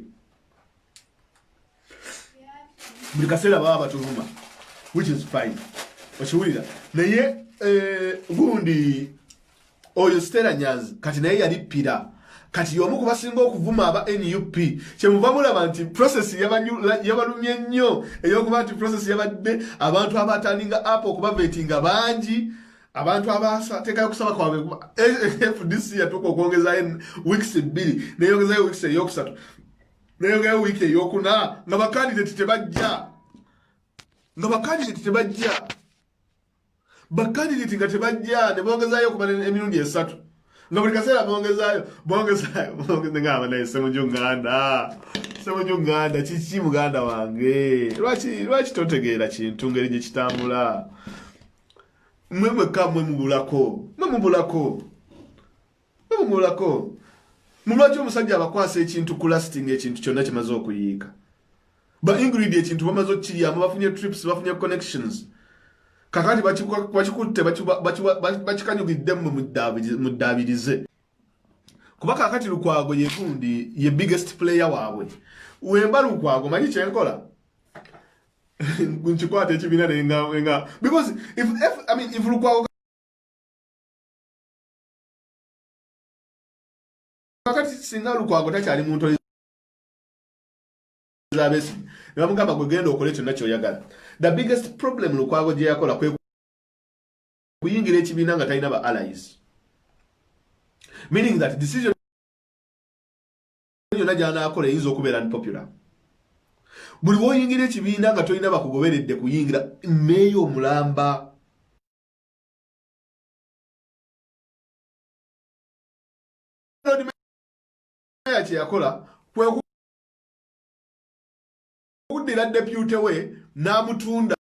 Buli kaseera baba batuvuma, which is fine. Okiwulira. Naye gundi oyo Stella Nyanzi kati naye yalippira. Kati yomu kubasinga okuvuma aba NUP. Kyemuva mulaba nti process yabalumye nnyo eyokuba nti process yabadde abantu abatandinga apo okubavetinga bangi. Abantu abateekayo kusaba kwabwe FDC yatuuka okwongeza weeks 2 neyongezayo weeks eyokusatu neyongezayo week eyokuna nga bakandidate tebajja bakandidate nga tebajja ne bongezayo okuba emirundi 3 nga buli kaseera bongezayo ngamba naye Ssemujju Nganda kiki muganda wange lwaki totegeera kintu ngeri gye kitambula mwemweka mwemubulako mulwaki omusajja abakwasa ekintu ku lasting ekintu kyonna kimaze okuyiika ba ingredient ekintu bamaze okukiryamu bafunye trips bafunye connections kakati bakikutte bakikanyugiddemu mu ddaabirize kuba kakati Lukwago yekundi ye biggest player waabwe wemba Lukwago manyi kyenkola kunchikwata ekibina nenga because if Lukwago kakati singa Lukwago takyali muntu zabesi bamugamba gwe genda okole kyonna kyoyagala. The biggest problem Lukwago gye yakola kwe kuyingira ekibina nga talina ba allies, meaning that decision yonna gy'anaakola eyinza okubeera unpopular. Buli woyingira ekibiina nga tolina bakugoberedde kuyingira meeyo omulamba kyeyakola kwe kuddira depute we n'amutunda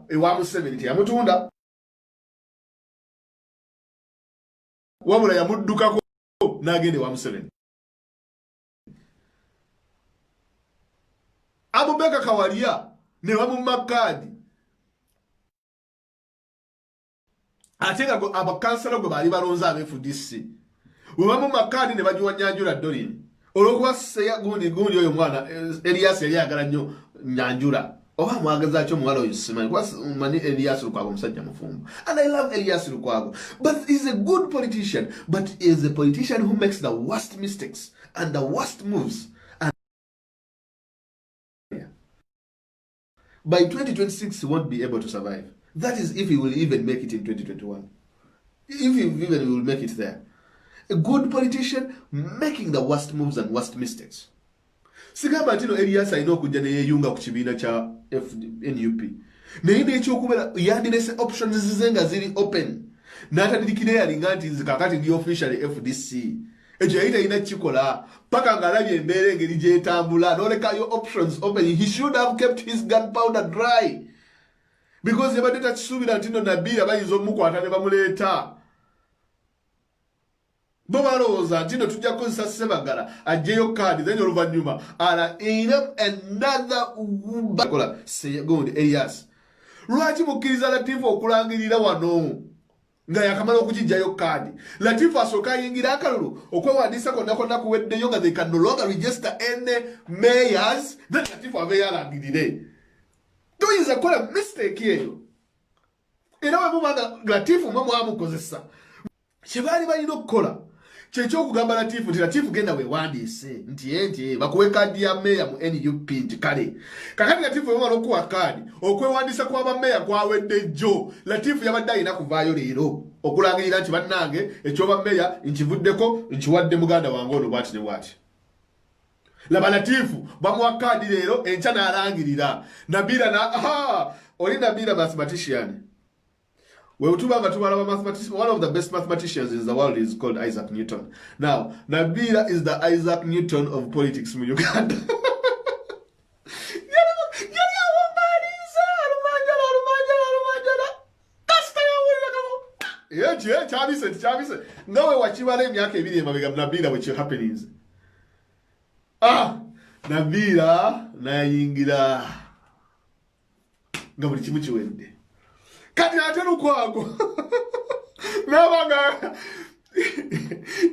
ewa Museveni. Teyamutunda wabula yamuddukako n'agenda ewa Museveni. Abubeka Kawalia ne bamumma kkaadi ate nga abakansala gwe baali balonze aba FDC we bamumma kkaadi ne bagiwanyanjula Dolin olwokuba gundi oyo mwana Elias yali ayagala nnyo Nyanjula oba mwagaza kyo omuwala oyo simanyi kuba mani Elias Lukwago musajja mufumbo, and I love Elias Lukwago, but he's a good politician, but is a politician who makes the worst mistakes and the worst moves. By 2026, he won't be able to survive. That is if he will even make it in 2021. If he even will make it there. A good politician making the worst moves and worst mistakes. Sigamba ntino Elias alina okujja ne yeeyunga ku kibiina kya NUP. Naye n'ekyokubera yandirese options zizenga ziri open. N'atandikira yalinga nti nze kakati ndi officially FDC. Ekyo yali talina kikola paka ng'alabye embeera engeri gy'etambula n'olekayo options open. He should have kept his gunpowder dry, because yabadde takisuubira nti nno Nabila bayinza omukwata ne bamuleeta. Bo balowooza nti nno tujja kukozesa Ssebaggala aggyeyo kaadi then oluvannyuma ina another bakola gundi Elias. Lwaki mukkiriza Latifu okulangirira wano nga yakamala okukiggyayo kaadi? Latifu asooka ayingira akalulu okwewandiisa konna kuweddeyo nga they can no longer register any mayors, then Latifu abeeyo alangirire. Tuyinza kukola mistake eyo era we mubanga Latifu mwe mwamukozesa kye baali balina okukola Checho kugamba Latifu, Latifu genda we wandise. Nti bakuwe kadi ya meya mu NUP nti kale. Kakati Latifu yoma lokuwa kadi. Okwe wandisa kwa ba meya kwa wende jo. Latifu yabadde ina kuvaayo leero. Okulangirira nti bannange ekyoba meya nkivuddeko nkiwadde muganda wange ono bwati ne bwati. Laba Latifu bamuwa kadi leero enkya n'alangirira. Nabila na oli Nabila mathematician. One of the best mathematicians in the world is called Isaac Newton. Now, Nabila is the Isaac Newton of politics in Uganda. Chabise. Nawe wachibale emyaka ebiri emabega Nabila which happenings. Nabila nayingira nga buli kimu kiwedde. Kati ate lukwago nabanga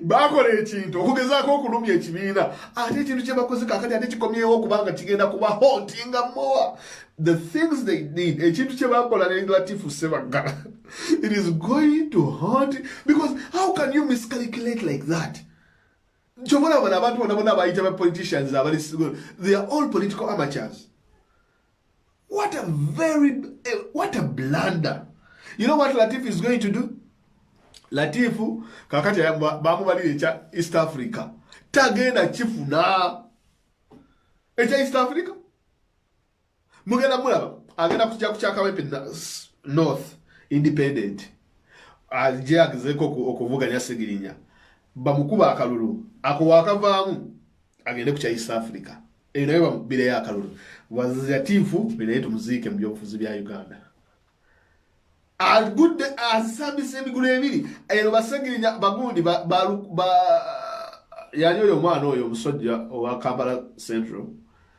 bakola ekintu okugezaako okulumya ekibiina ate ekintu kye bakoze kakati ate kikomyewo okubanga kigenda kuba hauntinga more. The things they did, ekintu kye bakola ne Latifu Ssebaggala, it is going to haunt, because how can you miscalculate like that? Kyobona bano abantu bona bayita ba politicians abali, they are all political amateurs. What a blunder. You know what Latifu is going to do? Latifu, kakati bamubalire echa East Africa. Tagenda chifuna. Echa East Africa? Mugenda mulaba. Agenda kucha Kawempe North Independent. Aje agezeko okuvuganya Segirinya. Bamukuba akalulu. Ako wakavaamu agende kucha East Africa. Naye bile ya akalulu. Latifu bile tumuzike mu byobufuzi bya Uganda. Good asabise emigulu ebiri eno Basegirinya bagundi yani oyo mwana oyo musajja owa Kampala Central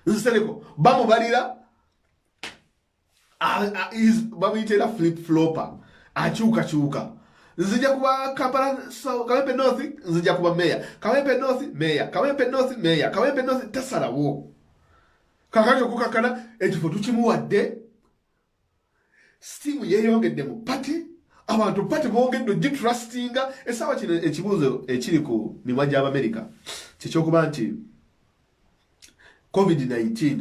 nsereko bamubalira bamuyitera flip flopper achuka nzija kuba Kampala Kawempe North nzija kuba meya Kawempe North meya Kawempe North meya Kawempe North tasalawo kakati okukakana ekifo tukimuwadde. Steam yeyongedde mu party abantu party bongedde gitrustinga esawa kino ekibuzo ekiri ku mimwa gy'Amerika kyekyokuba nti COVID-19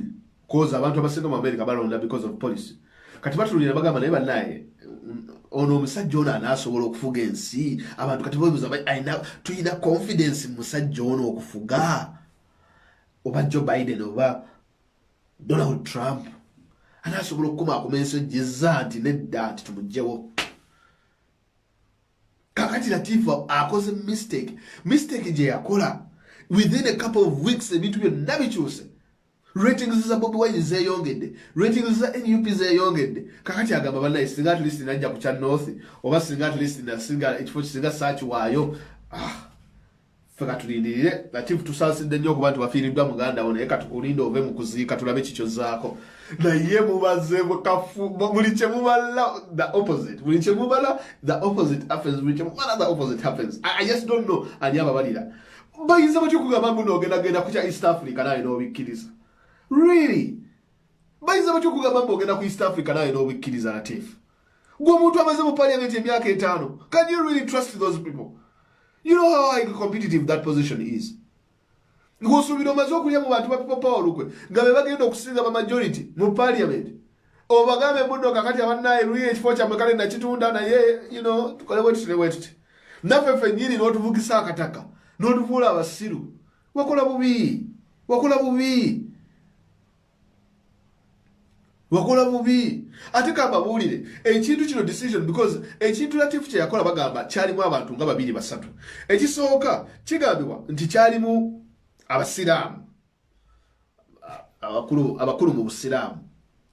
koza abantu abasinga mu America balonda because of policy. Kati batulira bagamba naye bannaye ono omusajja ono anaasobola okufuga ensi abantu kati bobuza tuyina confidence mu musajja ono okufuga oba Joe Biden oba Donald Trump anasobola okukoma akomenso jeza nti nedda nti tumugjewo. Kakati Latifu akoze mistake je yakola within a couple of weeks ebintu byonna bikyuse. Ratings za Bobi Wine zeyongedde, ratings za NUP zeyongedde. Kakati agamba bannaye singa at least najja ku Kya North oba singa at least na singa ekifo singa search waayo feka tulindirire Latifu tusasidde nnyo kuba tubafiiriddwa muganda ono eka tukulinda ove mu kuziika tulabe kikyo zaako. Naye mubaze kafu buli kye mubala the opposite. Buli kye mubala the opposite happens. Buli kye mubala the opposite happens. I just don't know ani ababalira. Bayinza batyo kugamba mbuno ogenda ku Kya East Africa naye n'obikkiriza. Really? Bayinza batyo kugamba mbu ogenda ku East Africa naye n'obikkiriza Latifu. Gwe omuntu amaze mu parliament emyaka 5. Can you really trust those people? You know how competitive that position is. Ngosubira omaze okulya mu bantu ba people power lukwe nga be bagenda okusinga ba majority mu parliament obagambe mbuno kakati abannaye luli ekifo kyammwe kale nakitunda naye tukole wetuti naffe nyiri n'otuvugisa akataka n'otufuula abasiru wakola bubi ate kababuulire ekintu kino decision because ekintu Latifu kye yakola bagamba kyalimu abantu nga 2-3 ekisooka kigambibwa nti kyalimu abasiraamu abakulu mu busiraamu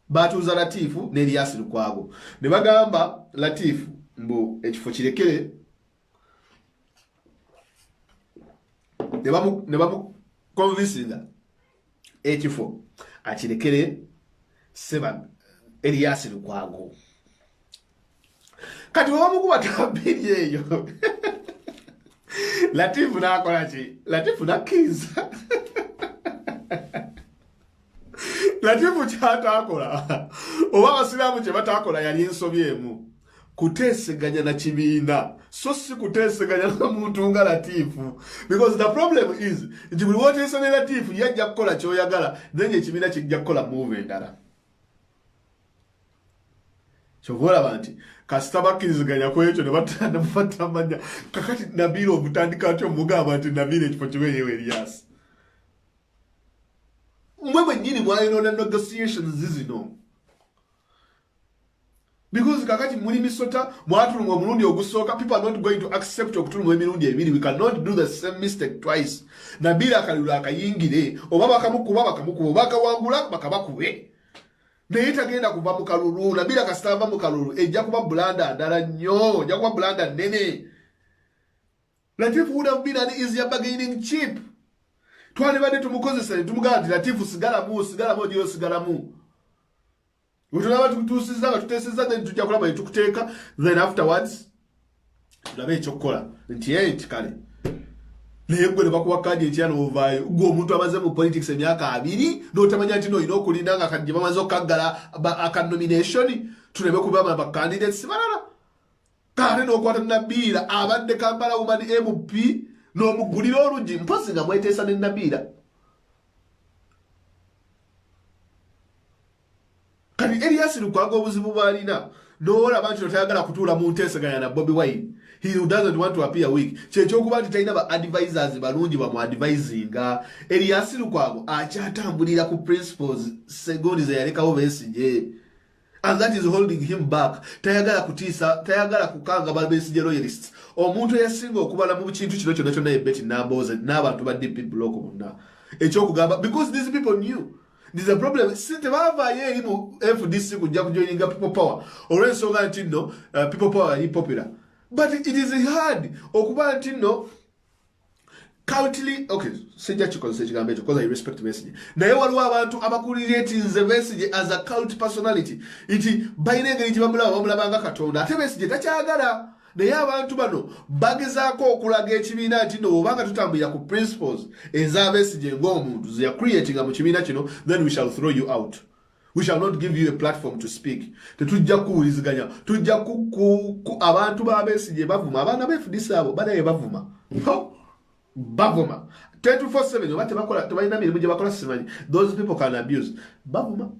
batuuza Latifu ne Elias Lukwago ne bagamba Latifu mbu ekifo kirekere ne bamu convincinga ekifo akirekere Elias Lukwago. Kati wamukuba tabiri eyo Latifu nakola ki? Latifu nakkiriza. Latifu kyatakola oba abasiraamu kye batakola yali ensobyemu. kuteeseganya na kibiina so si kuteeseganya na muntu nga Latifu, because the problem is nti buli woteesa ne Latifu yajja kukola kyoyagala naye ekibiina kijja kukola move endala. Kyova olaba nti kasita bakkiriziganya ku ekyo ne bamufatta amanya kakati Nabil obutandika atyo mugamba nti Nabil ekifo kiweeyewo Erias. Mmwe mwennyini mwalina negotiations zizino. Because kakati muri Misota mwatulumwa omulundi ogusooka, people are not going to accept okutulumwa emirundi ebiri. We cannot do the same mistake twice. Nabil akalula akayingire oba bakamukuba bakawangula bakabakube. Naye tagenda kuva mu kalulu. Nabil akasitava mu kalulu ejja kuba bulanda ndala nnyo, ejja kuba bulanda nnene. Latifu would have been an easier bargaining chip. Twalibadde tumukozesa ne tumugamba nti Latifu sigalamu odiyo sigalamu. Utunaba tutusiza batuteseza then tujja kulaba tukuteeka, then afterwards tulabe ekyokukola nti nti kale naye gwe ne bakuwa kadi ekyano ovaayo gwe omuntu amaze mu politics emyaka 2 n'otamanya nti noyina okulinda nga kadi bamaze okukaggala aka nomination tuleme kubama ba candidates balala kale n'okwata Nabiira abadde Kampala Women MP n'omugulira oluggi mpozi nga mweteesa ne Nabiira. Kati Erias Lukwago obuzibu bwalina n'olaba nti tayagala kutuula mu nteeseganya na Bobi Wine. He doesn't want to appear weak. Kyekyokuba nti talina ba advisors balungi bamu advisinga. Erias Lukwago akyatambulira ku principles segondi ze yalekawo Besigye. And that is holding him back. Tayagala kutiisa, tayagala kukanga ba Besigye loyalists. Omuntu yasinga okubala mu kintu kino kyonna kyonna Betty Naboze n'abantu ba DP block bonna. Ekyokugamba because these people knew. This is a problem. Since bavaayo mu FDC kujja kujoininga people power. Olw'ensonga nti nno people power is popular. But it is hard okuba nti nno currently, okay, sijja kikozesa ekigambo ekyo because I respect Besigye. Naye waliwo abantu abakuliratinze Besigye as a cult personality. Nti balina engeri gye bamulaba nga Katonda. Ate Besigye takyagala. Naye abantu bano bagezaako okulaga ekibiina nti no obanga tutambulira ku principles eza Besigye ng'omuntu ze creating mu kibiina kino, then we shall throw you out. We shall not give you a platform to speak. Tetujja kuwuliziganya. Tujja ku abantu ba Besigye bavuma. Abaana ba FDC abo banaye bavuma. Bavuma. 24/7 oba tebakola tebalina mirimu gye bakola simanyi. Those people can abuse. Bavuma.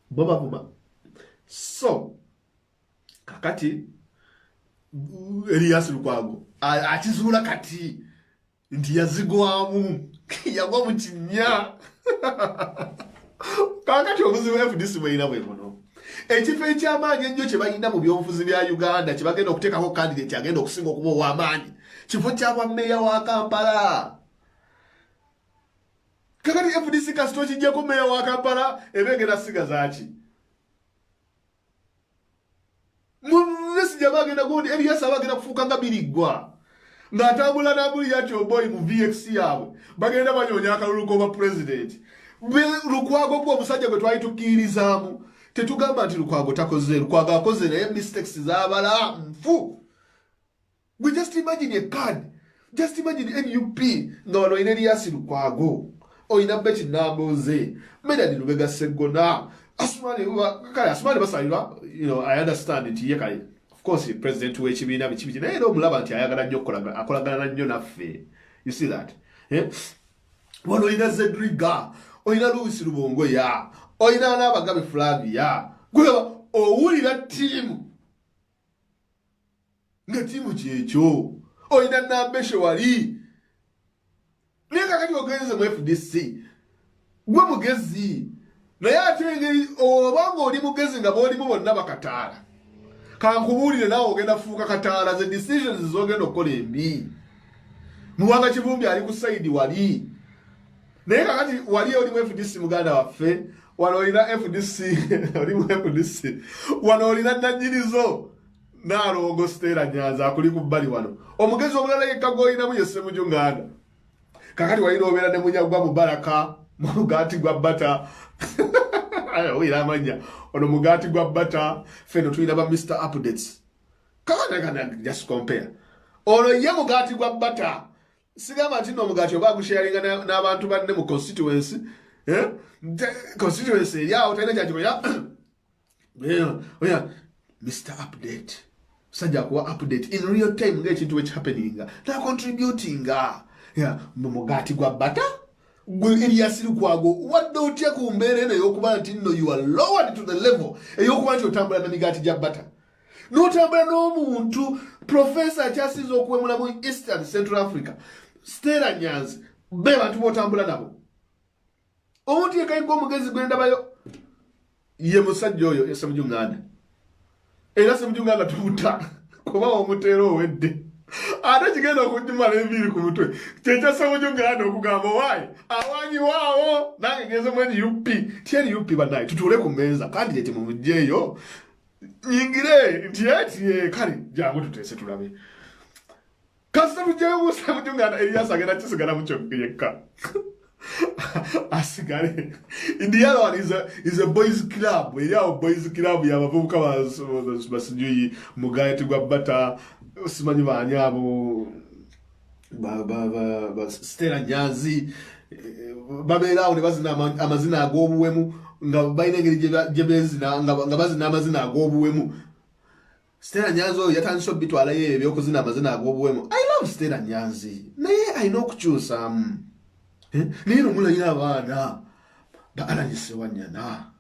Bavuma. So kakati Erias Lukwago akizuula kati nti yazigwamu yagwa mu kinnya. Kakati obuzibu FDC bweyina bwe buno. Ekifo eky'amaanyi ennyo kye balina mu byobufuzi bya Uganda kye bagenda okuteekako candidate agenda okusinga okuba ow'amaanyi kifo kya bwammeeya wa Kampala. Kakati FDC kasito kijjako mmeeya wa Kampala ebeegera sigaza ki? Besigye bagenda gundi Erias abagenda kufuuka nga Biriggwa ng'atambula n'abuli yatyo boy mu VX yaabwe bagenda banyonya akalulu k'obwa president. Lukwago gwe omusajja gwe twali tukkirizaamu tetugamba nti Lukwago takoze, Lukwago akoze naye mistakes z'abala nfu. We just imagine a card, just imagine NUP nga wano oyina Erias Lukwago, oyina Betty Naboze, Medadi Lubega Sseggona, Asumani basalirwa, you know, I understand nti ye kale of course president w'ekibiina bikibi naye era omulaba nti ayagala nnyo akolagana nnyo naffe. You see that? Wano oyina Zedriga, oyina Louis Lubongo ya, oyina n'Abagabe Flavia. Gwe owulira ttiimu nga ttiimu kyekyo, oyina Nambeshe wali. Naye kakati ogenze mu FDC gwe mugezi. Naye ate engeri obanga oli mugezi nga b'olimu bonna bakataala. Kankubuulire naawe ogenda fuuka kataala, ze decisions z'ogenda okukola embi. Muwanga Kivumbi ali ku side wali. Naye kakati wali oli mu FDC muganda waffe, wano olina FDC, oli mu FDC. Wano olina Nannyinizo Naalongo Stella Nyanza akuli ku bbali wano. Omugezi omulala yekka gw'olinamu ye Ssemujunganda. Kakati walina obeera ne Munyagwa Mubaraka, Mugaati gwa Bata. Oyira amanya ono Mugaati gwa Bata, feno tulina ba Mr. Updates. Kakati just compare. Ono ye Mugaati gwa Bata. Sigamba nti no Mugaati oba gusharinga n'abantu banne mu constituency. Constituency yawo talina kyakikola. Oya Mr. Update. Sajja kuwa update in real time ng'ekintu ekihappeninga. Na contributinga. Yeah, mugati gwa bata. Gwe Elias Lukwago. Wadde otya ku mbeera eno ey'okuba nti nno you are lowered to the level ey'okuba nti otambula na migati gya bata. N'otambula n'omuntu professor akyasiza okuwemula mu Eastern Central Africa. Stella Nyanzi. Be bantu b'otambula nabo. Omuntu yekayigwa omugezi gwe ndabayo. Ye musajja oyo Ssemujju era Ssemujju tubuta kuba omutero owedde. Ate kigenda okujjumala enviiri ku mutwe. Kyekya Ssemujju okugamba waayi awanyi waawo nange ngenze mu NUP. Ti NUP banaye tutuule ku mmeeza kandi yeti mu mujjeeyo. Nyingire nti eti kale jangu tuteese tulabe. Kasita tujjeeyo Ssemujju Elias agenda kisigala mu kyo yekka. Asigale. In the other one is a boys club. We have boys club. You have a vocal basujui mugayeti gwa bata simanyi banyabo Stella Nyanzi babera ne bazina amazina agobuwemu nga bayina ngeri jebezina nga bazina amazina agobuwemu. Stella Nyanzi yatandise bitwala ye ebyokuzina amazina agobuwemu. I love Stella Nyanzi. Naye ayina okukyusa Nino mulanyira abaana ba Alanyise Wanyana.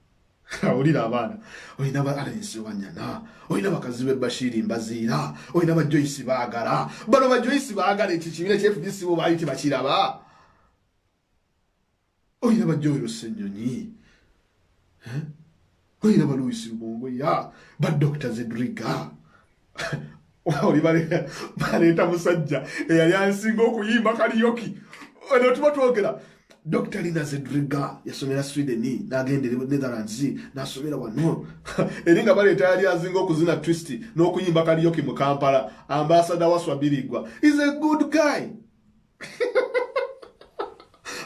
Olira abaana. Olina ba Alanyise Wanyana. Olina bakazi be Bashiri Mbazira. Olina ba Joyce Baagala. Bano ba Joyce Baagala ekikibira kye FDC bo bayiti bakiraba. Olina ba Joyce Ssenyonyi. Olina ba Louis Lubongo ya. Ba Dr. Zedriga. Oli baleta musajja eyali ansinga okuyimba karaoke. Ono tuba twogera Dr. Lina Zedriga yasomera Sweden n'agendera Netherlands n'asomera wano. Eringa baleeta yali azinga okuzina twist n'okuyimba karaoke mu Kampala. Ambassador wa Swabirigwa is a good guy.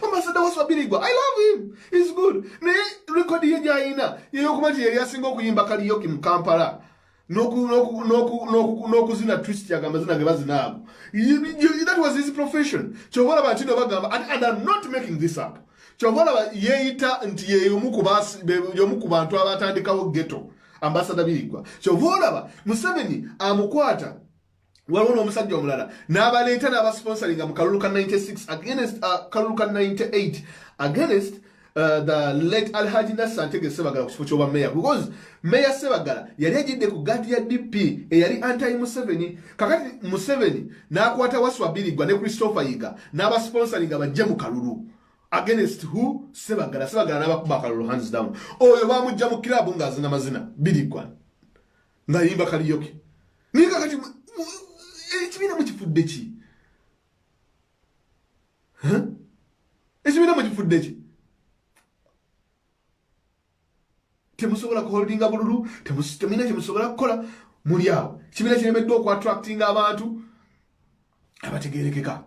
Ambassador wa Swabirigwa, I love him. He's good. Ne record ye jaina yeyokuba nti yali asinga okuyimba karaoke mu Kampala. Nokuzina twist yagamazina gebazinabo. That was his profession. Chovola bantino bagamba and I'm not making this up. Chovola yeita nti yeyomu ku bantu abatandikawo ghetto Ambassador Birigwa. Chovola ba Museveni amukwata walona omusajja omulala n'abaleeta n'abasponsoringa mu kalulu ka 96 against kalulu ka 98 against the late Alhaji Nasser Ntege Sebagala ku kifo ky'obwa mayor, because Mayor Sebagala yali ajidde ku gati ya DP eyali anti Museveni. Kakati Museveni n'akwata Waswabirigwa ne Christopher Yiga n'abasponsoringa bajje mu kalulu against who? Sebagala n'abakuba akalulu hands down. Oyo bamujja mu club ng'azina mazina Birigwa ng'ayimba karaoke. Niye kakati ekibiina mu kifudde ki? Ekibiina mu kifudde ki? Temusobola kuholdinga bululu, temina temusobola kukola muli awo. Kibiina kiremeddwa okwa-attractinga abantu abategerekeka.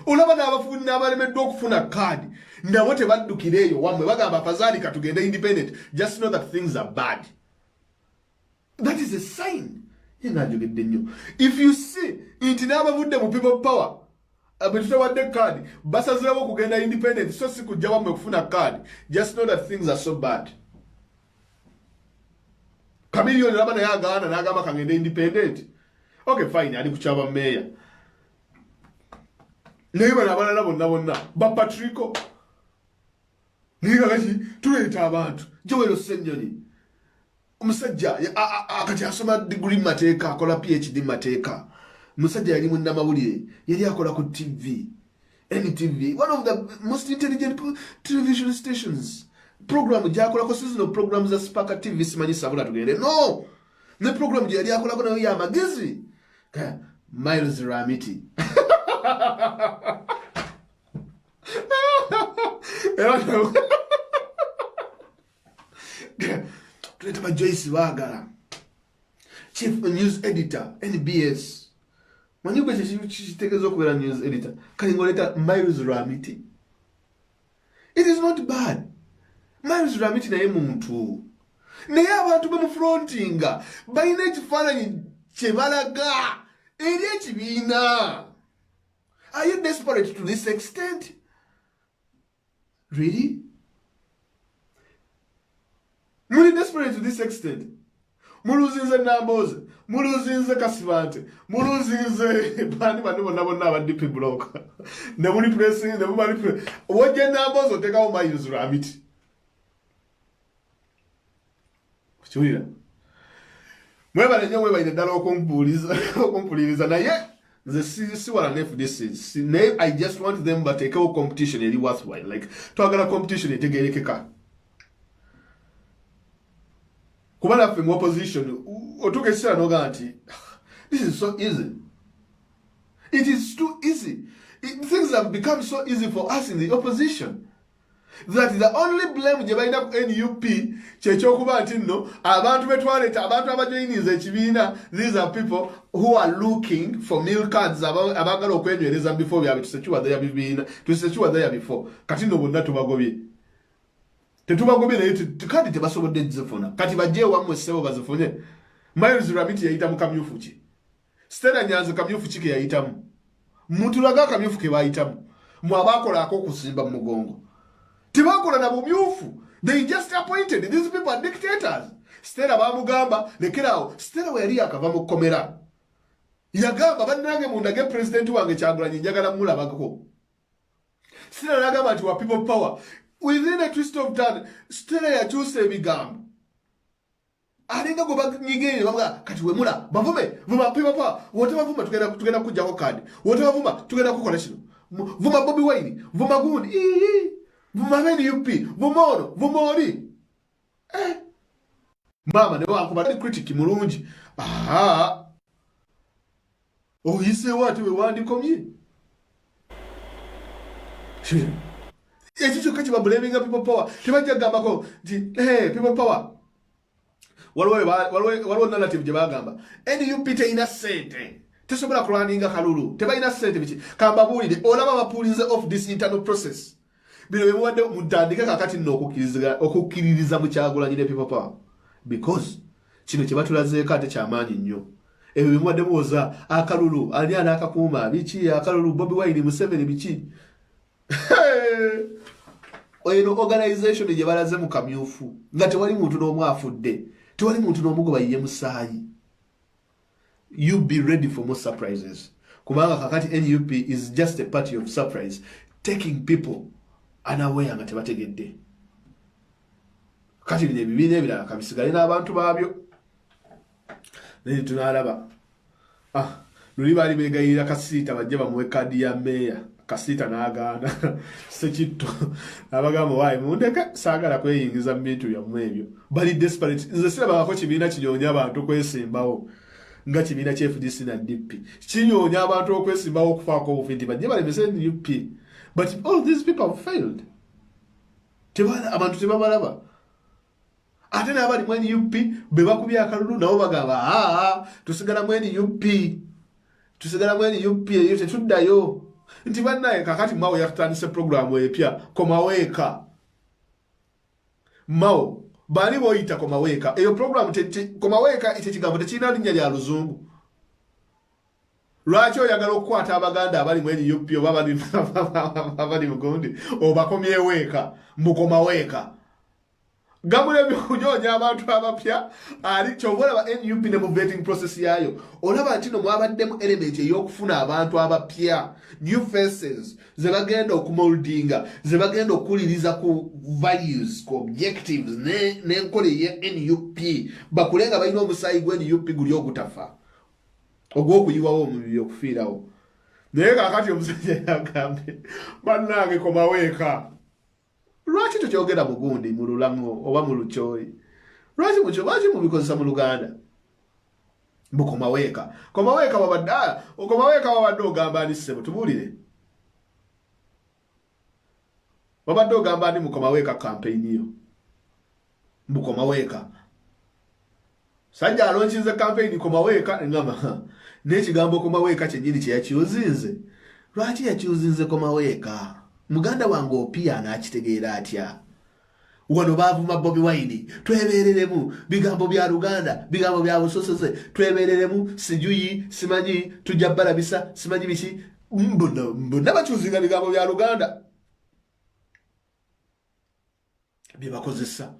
Olaba n'abafundi n'abalemeddwa okufuna kaadi nabo tebaddukira eyo wamwe bagamba afadhali katugende independent. Just know that things are bad. That is a sign. If you see nti n'abavudde mu people power abetutawadde kaadi basazirewo kugenda independent so si kujja wamwe kufuna kaadi, just know that things are so bad. Chameleone laba naye agaana n'agamba kangende independent. Okay, fine, ali kukyaba mayor. Naye bano abalala bonna ba Patrico naye kakati tuleeta abantu Joel Ssenyonyi omusajja akati asoma degree mateeka akola PhD mateeka. Musajja yali munnamawulire yali akola ku TV NTV, one of the most intelligent television stations. Program gyakolako seasonal programs za Spark TV simanyi sabula tugende no ne program gye yali akolako nayo ya magezi Miles Ramiti. Tuleta ba Joyce Baagala, chief news editor NBS. Manyugwe kitegeeza okubeera news editor kali ngoleta Miles Ramiti. It is not bad. Miles Ramiti naye muntu naye abantu bamufrontinga balina ekifaananyi kye balaga eri ekibiina. Are you desperate to this extent? Really? Muli desperate to this extent? muluzinze Namboze, muluzinze Kasivante, muluzinze bani bonna aba DP block. Ne muli pressing, ne muli press. Woje Namboze oteka omayuzu rabiti. Chulira. Mwebale nyo mwebale ndala okumpuliriza naye nze si wala nef this is. I just want them but take a competition eri worthwhile. Like twagala competition etegerekeka. Kubala fe mu opposition otuke sira noga nti this is so easy. It is too easy. Things have become so easy for us in the opposition that the only blame je balina ku NUP kyekyokuba nti nno abantu betwaleta abantu abajoyiniza ekibiina, these are people who are looking for milk cards abagala okwenywereza before byabe tusekiwa there bibiina tusekiwa there before kati nno bonna tubagobye tetubagobye naye kandi tebasobodde zifuna kati bajje wamwe sebo bazifunye. Miles Rabiti yayita mu kamyufu ki Stella Nyanzi kamyufu ki yayitamu mutulaga kamyufu ke bayitamu mu abakola akokusimba mu mugongo tibakola na bumyufu. They just appointed. These people are dictators. Stella bamugamba lekerawo. Stella we yali akava mu komera yagamba bannange mundage president wange Kyagulanyi njagala mulabako. Stella nagamba nti wa people power within a twist of time. Stella yakyusa ebigambo alinga go banyigirire bavuga kati we mula bavume vuma people power wote bavuma tugenda kujjako kadi wote bavuma tugenda kukola kino vuma Bobi Wine vuma gundi vuma NUP vumono vumori mama ne wakubali critic mulungi oyise watu we wandikomye ekyo kati babulaminga people power tebajja gambako nti people power waliwo narrative gye bagamba NUP teina sente tesobola kulwaninga kalulu tebalina sente biki kambabuulire olaba bapuulize of this internal process bino bemuwadde mutandike kakati nno okukkiririza mu Kyagulanyi ne people power because kino kye batulazeeko ate kyamaanyi nnyo ebyo bemuwadde muwoza akalulu ani anaakakuuma biki akalulu Bobi Wine Museveni biki eno organization gye balaze mu kamyufu nga tewali muntu n'omu afudde tewali muntu n'omu gwe bayiye musaayi. You be ready for more surprises kubanga kakati NUP is just a party of surprise taking people anawea nga tebategedde kati bino ebibiina ebirala kabisigale n'abantu baabyo naye tunalaba luli baali beegayirira Kasiita bajje bamuwe kadi ya meeya Kasiita n'agaana Sekitto abagamba waayi mundeke saagala kweyingiza mu bintu byammwe ebyo bali desperate. Nze sirabako kibiina kinyoonya abantu okwesimbawo nga kibiina kya FDC na DP kinyoonya abantu okwesimbawo okufaako obufi bajje balemese NUP but all these people have failed. Abantu tebabalaba ate n'abali mu NUP be bakubye akalulu nabo bagamba tusigala mu NUP eyo tetuddayo nti bannaye kakati Mao yakutandise programu epya Komaweka Mao bali boyita Komaweka eyo programu Komaweka ekyo kigambo tekirina linnya lya luzungu. Lwaki oyagala okukwata abaganda abali mu NUP oba abali mu gundi obakomyeweka mu Komaweka gamule byonyonya abantu abapya ali kyobola ba NUP ne mu vetting process yayo olaba nti no mwabaddemu element ey'okufuna abantu abapya new faces ze bagenda okumoldinga ze bagenda okuliriza ku values ku objectives n'enkola ye NUP bakulenga balina omusaayi gwe NUP guli ogutafa ogw'okuyiwawo omubiri okufiirawo naye kakati omusajja yagambye bannange Komaweka lwaki tukyogera mu gundi mu Lulamu oba mu Lukyoli lwaki mubikozesa mu Luganda mbu Komaweka wabadde ogamba ani ssebo tubuulire wabadde ogamba ani mu Komaweka campaign yo mbu Komaweka sajja alonkinze campaign Komaweka ngama n'ekigambo Komaweka kyennyini kye yakyuzinze lwaki yakyuzinze Komaweka muganda wange Opiya n'akitegeera atya wano baavuma Bobi Wine twebeereremu bigambo bya Luganda bigambo bya busosoze twebeereremu sijuyi simanyi tujja balabisa simanyi biki mbona bakyuzinga bigambo bya Luganda bye bakozesa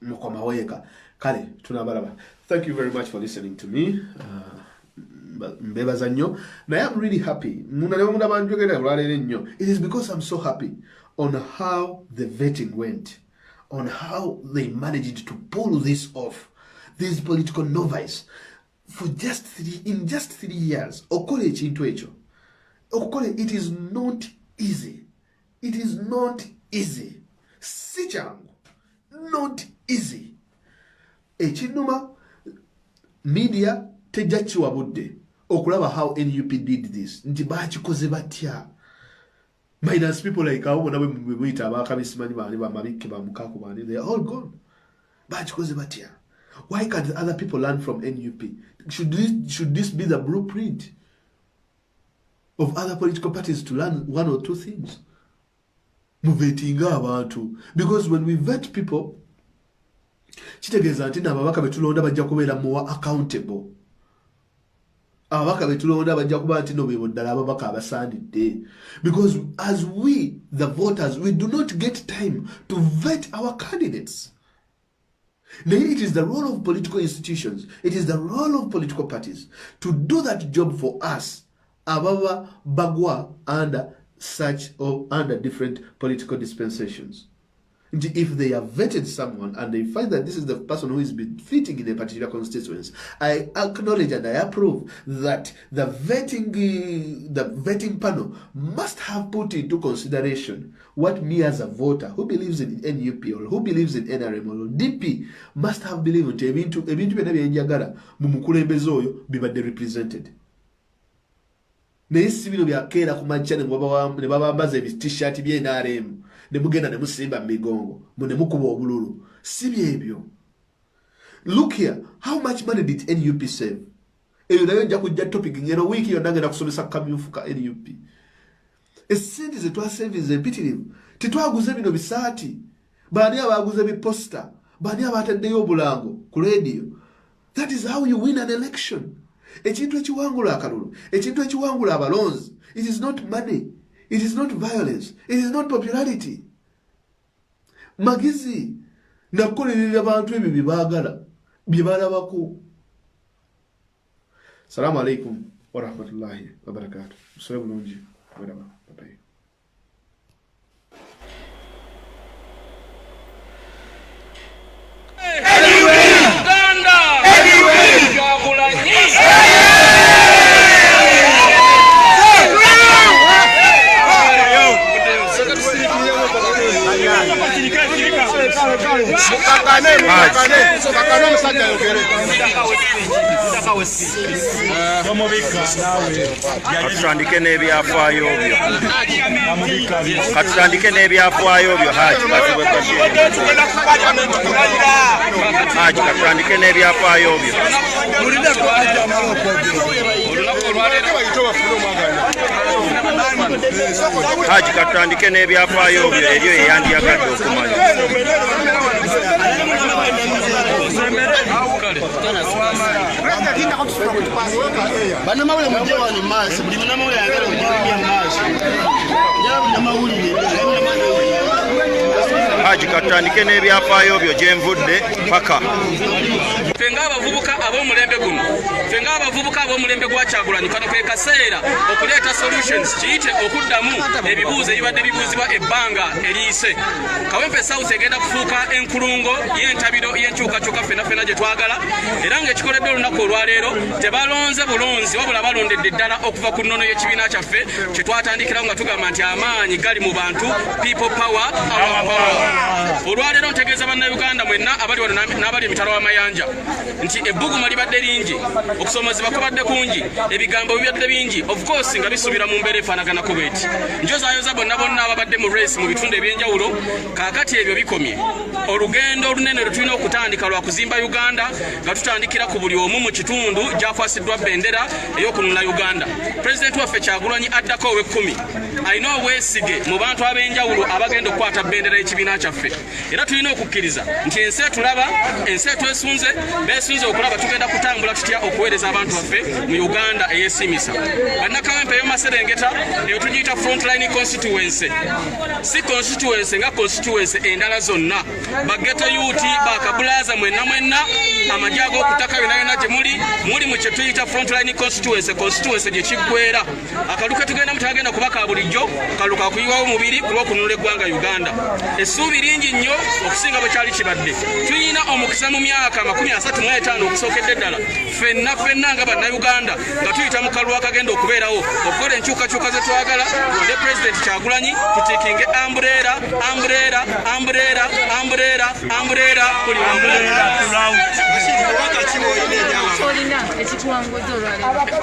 mukoma weka kale tunabalaba. Thank you very much for listening to me. Mbebaza nnyo. Naye I'm really happy. It is because I'm so happy on how the vetting went, on how they managed to pull this off. These political novice for just 3 years. Okole ekintu ekyo. Okole, it is not easy. It is not easy. Si kyangu. Not easy. Ekinuma media tejja kiwabudde okulaba how NUP did this. Nti bakikoze batya. Minus people like abo nawe mwita abakabisimanyi bali bamabike bamukaku bani, they are all gone. Bakikoze batya. Why can't other people learn from NUP? Should this be the blueprint of other political parties to learn 1 or 2 things? Muvetinga abantu. Because when we vet people, kitegeeza nti n'ababaka betulonda bajja kubeera more accountable. Ababaka betulonda bajja kuba nti no bebo ddala ababaka abasaanidde. Because as we, the voters, we do not get time to vet our candidates. It is the role of political institutions, it is the role of political parties to do that job for us, ababa bagwa under such or under different political dispensations. If they have vetted someone and they find that this is the person who is been fitting in a particular constituency, I acknowledge and I approve that the vetting panel must have put into consideration what me as a voter who believes in NUP or who believes in NRM or DP must have believed ebintu byonna byenjagala mu mukulembeze oyo bibadde represented. Naye si bino byakeera ku majja ne babambaza t-shirt bye NRM ne mugenda ne musimba migongo ne mukuba obululu. Si byebyo. Look here, how much money did NUP save? Eyo nayo nja kujja topic ngero wiki yonna ngenda kusomesa kamyufu ka NUP. Esente ze twasevize empitirivu. Titwaguze bino bisaati. Bani abaguze biposta. Bani abataddeyo obulango ku radio. That is how you win an election. Ekintu ekiwangula akalulu, ekintu ekiwangula abalonzi. It is not money, it is not violence, it is not popularity. Magizi nakukolerera abantu ebyo bibagala bibalabako. Assalamu alaikum wa rahmatullahi wa barakatuh. Musobe bulungi. Bye bye. Katutandike n'ebyafaayo byo. Katutandike n'ebyafaayo byo Haji Haji katutandike n'ebyafaayo byo. Haji katutandike n'ebyafaayo byo eryo eyandiyagadde okumanya. Banamawulire mujje wano maaso buli munamawulire ayagala okujja maaso. Haji katutandike n'ebyafaayo byo gye nvudde paka. Fenga abavubuka ab'omulembe guno, fenga abavubuka ab'omulembe gwa Kyagulanyi kano ke kaseera okuleeta solutions kiyite okuddamu ebibuuzo ebibadde bibuuzibwa ebbanga eriyise. Kawempe South egenda kufuuka enkulungo y'entabiro y'enkyukakyuka ffenna gye twagala, era ng'ekikoledde olunaku olwaleero tebalonze bulonzi wabula balondedde ddala okuva ku nnono y'ekibiina kyaffe kye twatandikirawo nga tugamba nti amaanyi gali mu bantu, people power, our power. Olwaleero ntegeeza bannayuganda mwenna abali wano n'abali emitalo w'amayanja nti ebbuguma libadde lingi, okusomozebwa kubadde kungi, ebigambo bibadde bingi, of course nga bisubira mu mbeera efaanaganako bweti. Njozaayoza bonna ababadde mu race mu bitundu ebyenjawulo, kaakati ebyo bikomye. Olugendo olunene lwe tulina okutandika lwa kuzimba Uganda nga tutandikira ku buli omu mu kitundu gy'akwasiddwa bendera ey'okununula Uganda. Pulezidenti waffe Kyagulanyi addako ow'ekkumi alina obwesige mu bantu ab'enjawulo abagenda okukwata bendera y'ekibiina kyaffe era tulina okukkiriza nti ensi etulaba ensi etwesunze beesunze okulaba tugenda kutambula tutya okuweereza abantu baffe mu Uganda eyesimisa bannakawempe ey'omaserengeta eyo tugiyita frontline constituency si constituency nga constituency endala zonna bageto yuti bakabulaza mwenna amajja ag'okutaka yonna gye muli mu kye tuyita frontline constituency gye kiggwera akaluke tugenda mutagenda kubaka bulijjo kaluka kuyiwawo mubiri kulw'okununula eggwanga Uganda essuubi lingi nnyo okusinga bwe kyali kibadde tuyina omukisa mu myaka 35 okusookedde ddala ffenna nga bannayuganda nga tuyita mu kalulu akagenda okubeerawo okukola enkyukakyuka ze twagala tulonde pulezidenti Kyagulanyi tutiikinge ambuleera buli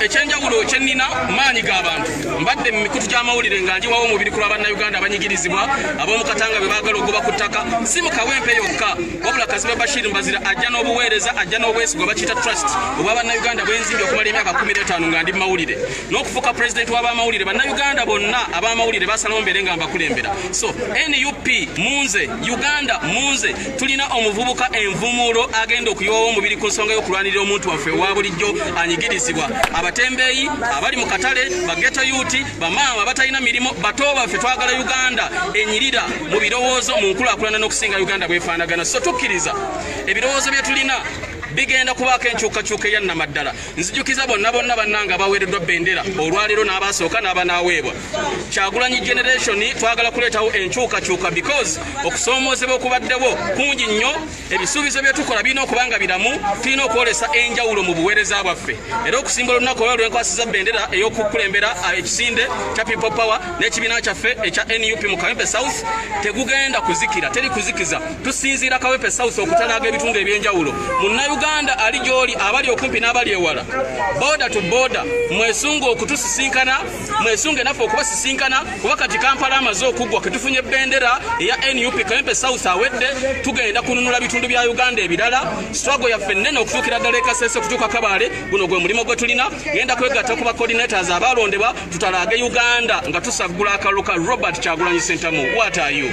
ekyenjawulo kyennina maanyi g'abantu mbadde mu mikutu gy'amawulire nga njiwawo omubiri ku lw'abannayuganda abanyigirizibwa ab'omu Katanga be baagala ogoba ku ttaka si mu Kawempe yokka wabula Kazibe Bashir Mbazira ajja n'obuweereza ajja n'obwesigwa bakiyita trust obwa bannayuganda bwenzimbi okumala emyaka 15 nga ndi mu mawulire n'okufuuka pulezidenti w'abamawulire bannayuganda bonna ab'amawulire basalawo mbeere nga mbakulembera so NUP munze Uganda munze tulina omuvubuka envumulo agenda okuyiwawo omubiri ku nsonga y'okulwanirira omuntu waffe owa bulijjo anyigirizibwa abatembeeyi abali mu katale bageto yuti bamaama batalina mirimu bato baffe twagala Uganda enyirira mu birowoozo mu nkulaakulana n'okusinga Uganda bwefaanagana so tukkiriza ebirowoozo bye tulina bigenda kubaako enkyukakyuka eya nnamaddala nzijukiza bonna bannanga baweereddwa bendera olwaleero n'abasooka n'abanaaweebwa Kyagulanyi generation twagala kuleetawo enkyukakyuka because okusoomoozebwa okubaddewo kungi nnyo ebisuubizo bye tukola birina okuba nga biramu tulina okwolesa enjawulo mu buweereza bwaffe era okusimba olunaku olwo lwenkwasiza bendera ey'okukulembera ekisinde kya People Power n'ekibiina kyaffe ekya NUP mu Kawempe South tegugenda kuzikira teri kuzikiza tusinziira Kawempe South okutalaaga ebitundu ebyenjawulo Uganda ali gyoli abali okumpi n'abali ewala border to border mwesunga okutusisinkana mwesunge naffe okubasisinkana kuba kati Kampala amaze okuggwa ketufunye bendera eya NUP Kawempe South awedde tugenda kununula bitundu bya Uganda ebirala struggle yaffe nnene okutuukira ddala Kasese okutuuka Kabale guno gwe mulimo gwe tulina genda kwegatta ku ba coordinators abalondebwa tutalaage Uganda nga tusaggula akalulu ka Robert Kyagulanyi Ssentamu what are you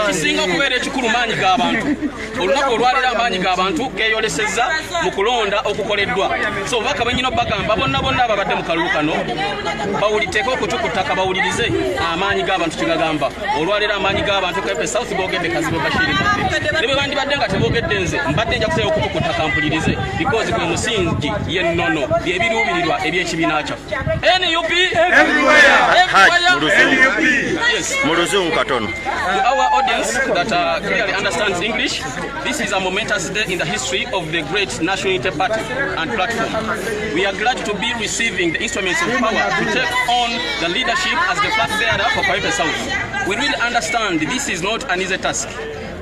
kisinga okubeera ekikulu maanyi g'abantu olunaku olwaleero amaanyi g'abantu geeyolesezza mu kulonda okukoleddwa so obubaka bwenyina bagamba bonna ababadde mu kalulu kano bawuliteeko okutu ku ttaka bawulirize amaanyi g'abantu kigagamba olwaleero amaanyi g'abantu Kawempe South boogedde Kazibe Bashir ne bwe bandibadde nga teboogedde nze mbadde nja kuteera okutu ku ttaka mpulirize because gwe musingi y'ennono byebiruubirirwa eby'ekibiina kyaffe NUP everywhere. Yes. To our audience that clearly understands English, this is a momentous day in the history of the great National Unity Party and platform. We are glad to be receiving the instruments of power to take on the leadership as the flag bearer for Kawempe South. We really understand this is not an easy task.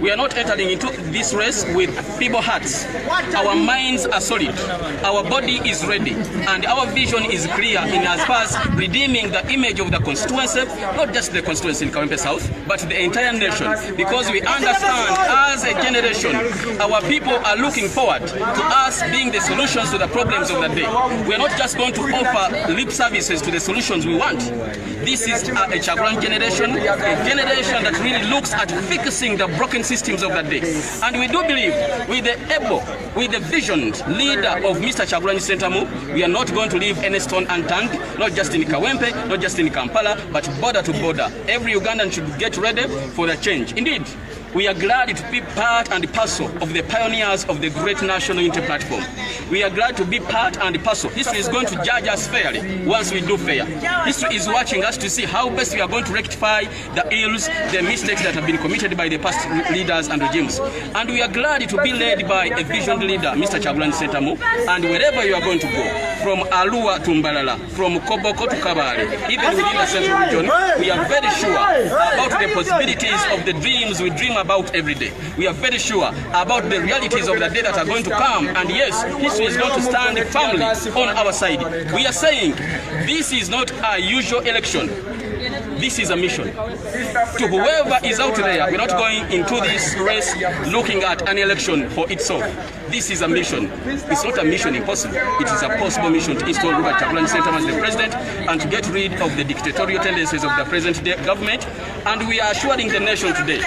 We are not entering into this race with feeble hearts. Our minds are solid, our body is ready, and our vision is clear in as far as redeeming the image of the constituency, not just the constituency in Kawempe South, but the entire nation, because we understand as a generation, our people are looking forward to us being the solutions to the problems of the day. We are not just going to offer lip services to the solutions we want. This is a Kyagulanyi generation, a generation that really looks at fixing the broken systems of the day. And we do believe with the visioned leader of Mr. Kyagulanyi Ssentamu, we are not going to leave any stone unturned, not just in Kawempe, not just in Kampala, but border to border. Every Ugandan should get ready for the change. Indeed, we are glad to be part and parcel of the pioneers of the great National Unity Platform. We are glad to be part and parcel. History is going to judge us fairly once we do fair. History is watching us to see how best we are going to rectify the ills, the mistakes that have been committed by the past leaders and regimes. And we are glad to be led by a visioned leader, Mr. Kyagulanyi Ssentamu, and wherever you are going to go, from Arua to Mbalala, from Koboko to Kabale, even within the central region, we are very sure about the possibilities of the dreams we dream about about every day. We are very sure about the realities of the day that are going to come. And yes, history is going to stand firmly on our side. We are saying this is not a usual election. This is a mission. To whoever is out there, we're not going into this race looking at an election for itself. This is a mission. It's not a mission impossible. It is a possible mission to install Robert Kyagulanyi Ssentamu as the president and to get rid of the dictatorial tendencies of the present day government. And we are assuring the nation today,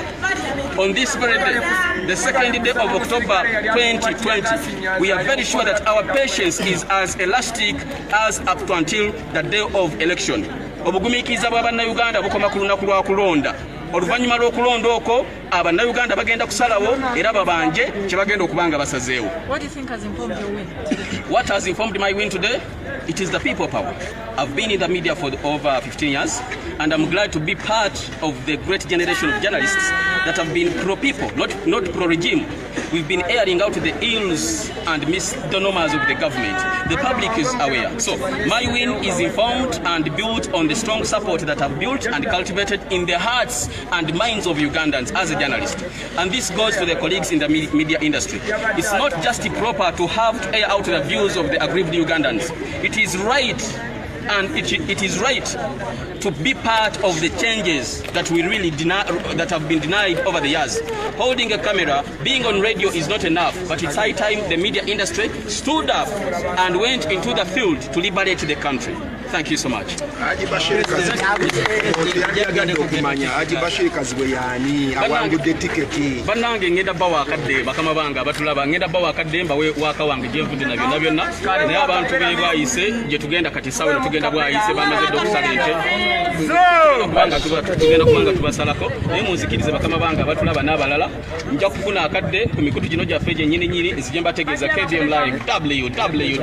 on this very day, the 2nd day of October 2020, we are very sure that our patience is as elastic as up to until the day of election. Obugumiikiriza bw'Abannayuganda bukoma ku lunaku lwa kulonda. Oluvannyuma lw'okulonda okwo Abannayuganda bagenda kusalawo era babanje kye bagenda okuba nga basazeewo. What do you think has informed your win today? What has informed my win today? It is the people power. I've been in the media for over 15 years, and I'm glad to be part of the great generation of journalists that have been pro-people, not pro-regime. We've been airing out the ills and misnomers of the government. The public is aware. So my win is informed and built on the strong support that I've built and cultivated in the hearts and minds of Ugandans as a journalist. And this goes to the colleagues in the media industry. It's not just proper to have to air out the views of the aggrieved Ugandans. It is right, and it is right to be part of the changes that we really that have been denied over the years. Holding a camera, being on radio is not enough, but it's high time the media industry stood up and went into the field to liberate the country. Thank you so much. Haji Bashir Kazibwe yani awangudde tiketi. Bannange ngenda bawa akadde bakama banga batulaba ngenda bawa akadde mbawe waka wange gyenvudde na byonna naye abantu be bwayise gye tugenda kati sawa tugenda bwayise bamaze okusala ente tugenda kubanga tubasalako naye munzikirize bakama banga batulaba n'abalala nja kufuna akadde ku mikutu gino gyaffe gyennyini nyiri nzije mbategeeza KDM Live www